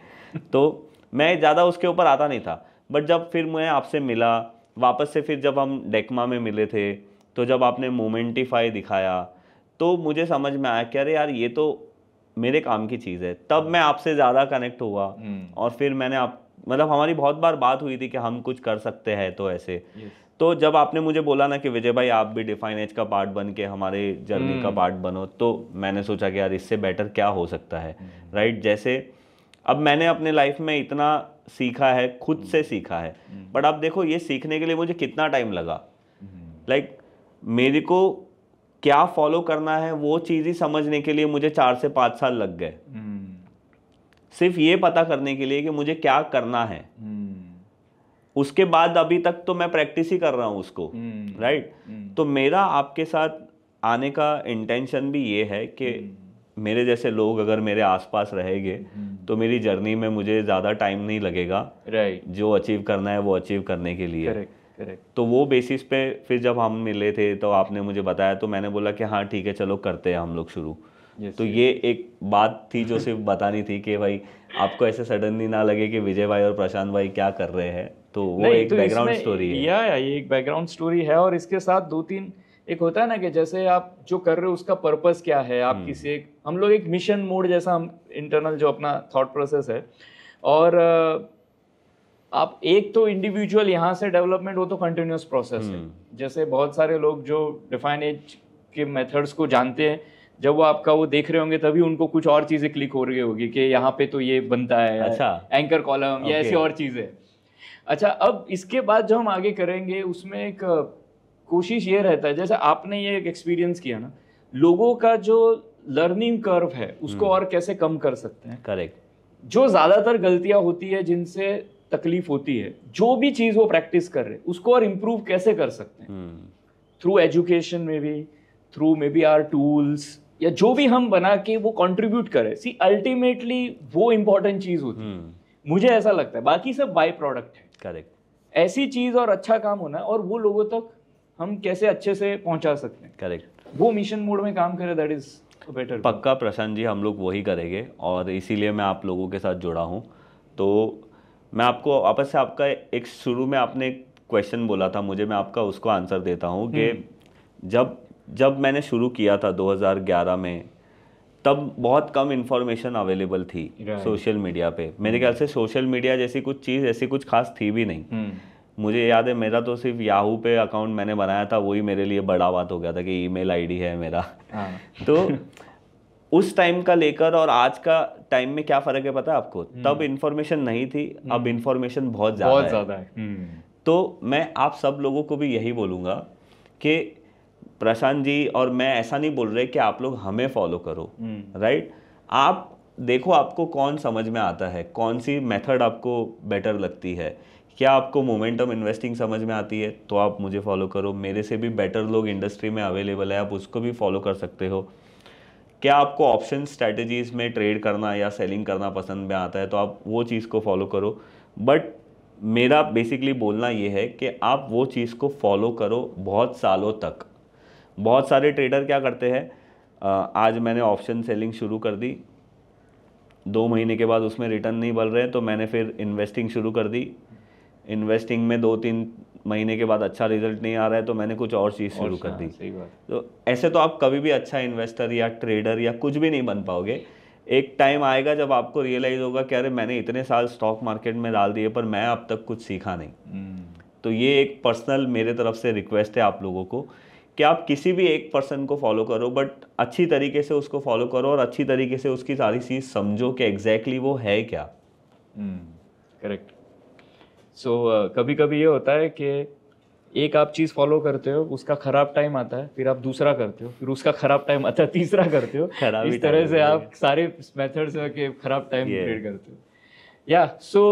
तो मैं ज़्यादा उसके ऊपर आता नहीं था। बट जब फिर मैं आपसे मिला वापस से, फिर जब हम डेकमा में मिले थे, तो जब आपने मोमेंटिफाई दिखाया तो मुझे समझ में आया कि अरे यार ये तो मेरे काम की चीज़ है। तब मैं आपसे ज़्यादा कनेक्ट हुआ, और फिर मैंने मतलब हमारी बहुत बार बात हुई थी कि हम कुछ कर सकते हैं तो ऐसे। तो जब आपने मुझे बोला ना कि विजय भाई आप भी डिफाइन एज का पार्ट बन के हमारे जर्नी का पार्ट बनो, तो मैंने सोचा कि यार इससे बेटर क्या हो सकता है, राइट। जैसे अब मैंने अपने लाइफ में इतना सीखा है, खुद से सीखा है, बट अब देखो ये सीखने के लिए मुझे कितना टाइम लगा। लाइक मेरे को क्या फॉलो करना है वो चीज़ ही समझने के लिए मुझे 4 से 5 साल लग गए, सिर्फ ये पता करने के लिए कि मुझे क्या करना है। उसके बाद अभी तक तो मैं प्रैक्टिस ही कर रहा हूँ उसको, राइट। तो मेरा आपके साथ आने का इंटेंशन भी ये है कि मेरे जैसे लोग अगर मेरे आसपास रहेंगे तो मेरी जर्नी में मुझे ज़्यादा टाइम नहीं लगेगा, राइट, जो अचीव करना है वो अचीव करने के लिए। Correct correct. तो वो बेसिस पे फिर जब हम मिले थे तो आपने मुझे बताया, तो मैंने बोला कि हाँ ठीक है चलो करते हैं हम लोग शुरू। तो ये एक बात थी जो सिर्फ बतानी थी कि भाई आपको ऐसे सडनली ना लगे कि विजय भाई और प्रशांत भाई क्या कर रहे हैं, तो वो एक बैकग्राउंड स्टोरी है। ये एक बैकग्राउंड स्टोरी है, और इसके साथ 2-3 एक होता है ना कि जैसे आप जो कर रहे हो उसका पर्पस क्या है, आप किसी एक, हम लोग एक मिशन मोड जैसा, हम इंटरनल जो अपना थॉट प्रोसेस है, और आप एक तो इंडिविजुअल यहाँ से डेवलपमेंट, वो तो कंटिन्यूअस प्रोसेस है। जैसे बहुत सारे लोग जो डिफाइन एज के मेथड्स को जानते हैं, जब वो आपका वो देख रहे होंगे तभी उनको कुछ और चीजें क्लिक हो रही होगी कि यहाँ पे तो ये बनता है, अच्छा, एंकर कॉलम या ऐसी और चीजें। अच्छा, अब इसके बाद जो हम आगे करेंगे उसमें एक कोशिश ये रहता है, जैसे आपने ये एक एक्सपीरियंस किया ना, लोगों का जो लर्निंग कर्व है उसको और कैसे कम कर सकते हैं। करेक्ट। जो ज्यादातर गलतियां होती है, जिनसे तकलीफ होती है, जो भी चीज वो प्रैक्टिस कर रहे, उसको और इम्प्रूव कैसे कर सकते हैं, थ्रू एजुकेशन में भी, through maybe are tools, या जो भी हम बना के वो कंट्रीब्यूट करें। सी अल्टीमेटली वो इंपॉर्टेंट चीज होती है, मुझे ऐसा लगता है, बाकी सब बाय प्रोडक्ट है। करेक्ट। ऐसी चीज और अच्छा काम होना है, और वो लोगों तक हम कैसे अच्छे से पहुंचा सकते हैं। करेक्ट। वो मिशन मोड में काम करे, दैट इज बेटर। पक्का प्रशांत जी, हम लोग वही करेंगे, और इसीलिए मैं आप लोगों के साथ जुड़ा हूँ। तो मैं आपको वापस से आपका एक, शुरू में आपने एक क्वेश्चन बोला था मुझे, मैं आपका उसको आंसर देता हूँ कि जब मैंने शुरू किया था 2011 में, तब बहुत कम इंफॉर्मेशन अवेलेबल थी सोशल मीडिया पे। मेरे ख्याल से सोशल मीडिया जैसी कुछ चीज़ ऐसी कुछ खास थी भी नहीं। मुझे याद है, मेरा तो सिर्फ याहू पे अकाउंट मैंने बनाया था, वही मेरे लिए बड़ा बात हो गया था कि ईमेल आईडी है मेरा। तो उस टाइम का लेकर और आज का टाइम में क्या फ़र्क है पता है आपको? तब इंफॉर्मेशन नहीं थी, अब इंफॉर्मेशन बहुत ज़्यादा है। तो मैं आप सब लोगों को भी यही बोलूँगा कि प्रशांत जी और मैं ऐसा नहीं बोल रहे कि आप लोग हमें फॉलो करो, राइट? आप देखो आपको कौन समझ में आता है, कौन सी मेथड आपको बेटर लगती है। क्या आपको मोमेंटम इन्वेस्टिंग समझ में आती है तो आप मुझे फॉलो करो, मेरे से भी बेटर लोग इंडस्ट्री में अवेलेबल है, आप उसको भी फॉलो कर सकते हो। क्या आपको ऑप्शन स्ट्रैटेजीज में ट्रेड करना या सेलिंग करना पसंद में आता है तो आप वो चीज़ को फॉलो करो। बट मेरा बेसिकली बोलना ये है कि आप वो चीज़ को फॉलो करो बहुत सालों तक। बहुत सारे ट्रेडर क्या करते हैं, आज मैंने ऑप्शन सेलिंग शुरू कर दी, 2 महीने के बाद उसमें रिटर्न नहीं बन रहे हैं तो मैंने फिर इन्वेस्टिंग शुरू कर दी। इन्वेस्टिंग में 2-3 महीने के बाद अच्छा रिजल्ट नहीं आ रहा है तो मैंने कुछ और चीज़ शुरू कर दी। सही बात। तो ऐसे तो आप कभी भी अच्छा इन्वेस्टर या ट्रेडर या कुछ भी नहीं बन पाओगे। एक टाइम आएगा जब आपको रियलाइज़ होगा कि अरे मैंने इतने साल स्टॉक मार्केट में डाल दिए पर मैं अब तक कुछ सीखा नहीं। तो ये एक पर्सनल मेरे तरफ से रिक्वेस्ट है आप लोगों को कि आप किसी भी एक पर्सन को फॉलो करो, बट अच्छी तरीके से उसको फॉलो करो और अच्छी तरीके से उसकी सारी चीज़ समझो कि एग्जैक्टली वो है क्या। करेक्ट। सो कभी कभी ये होता है कि एक आप चीज़ फॉलो करते हो, उसका खराब टाइम आता है, फिर आप दूसरा करते हो, फिर उसका खराब टाइम आता है, तीसरा करते हो। इस तरह से आप सारे मेथड्स के खराब टाइम क्रिएट करते हो। या सो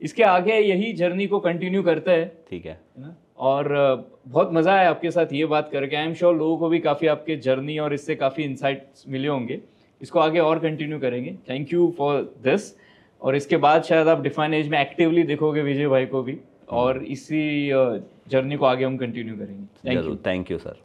इसके आगे यही जर्नी को कंटिन्यू करते हैं, ठीक है ना? और बहुत मज़ा आया आपके साथ ये बात करके। आई एम श्योर लोगों को भी काफ़ी आपके जर्नी और इससे काफ़ी इंसाइट्स मिले होंगे। इसको आगे और कंटिन्यू करेंगे। Thank you for this. और इसके बाद शायद आप डिफाइन एज में एक्टिवली देखोगे विजय भाई को भी, और इसी जर्नी को आगे हम कंटिन्यू करेंगे। Thank you sir.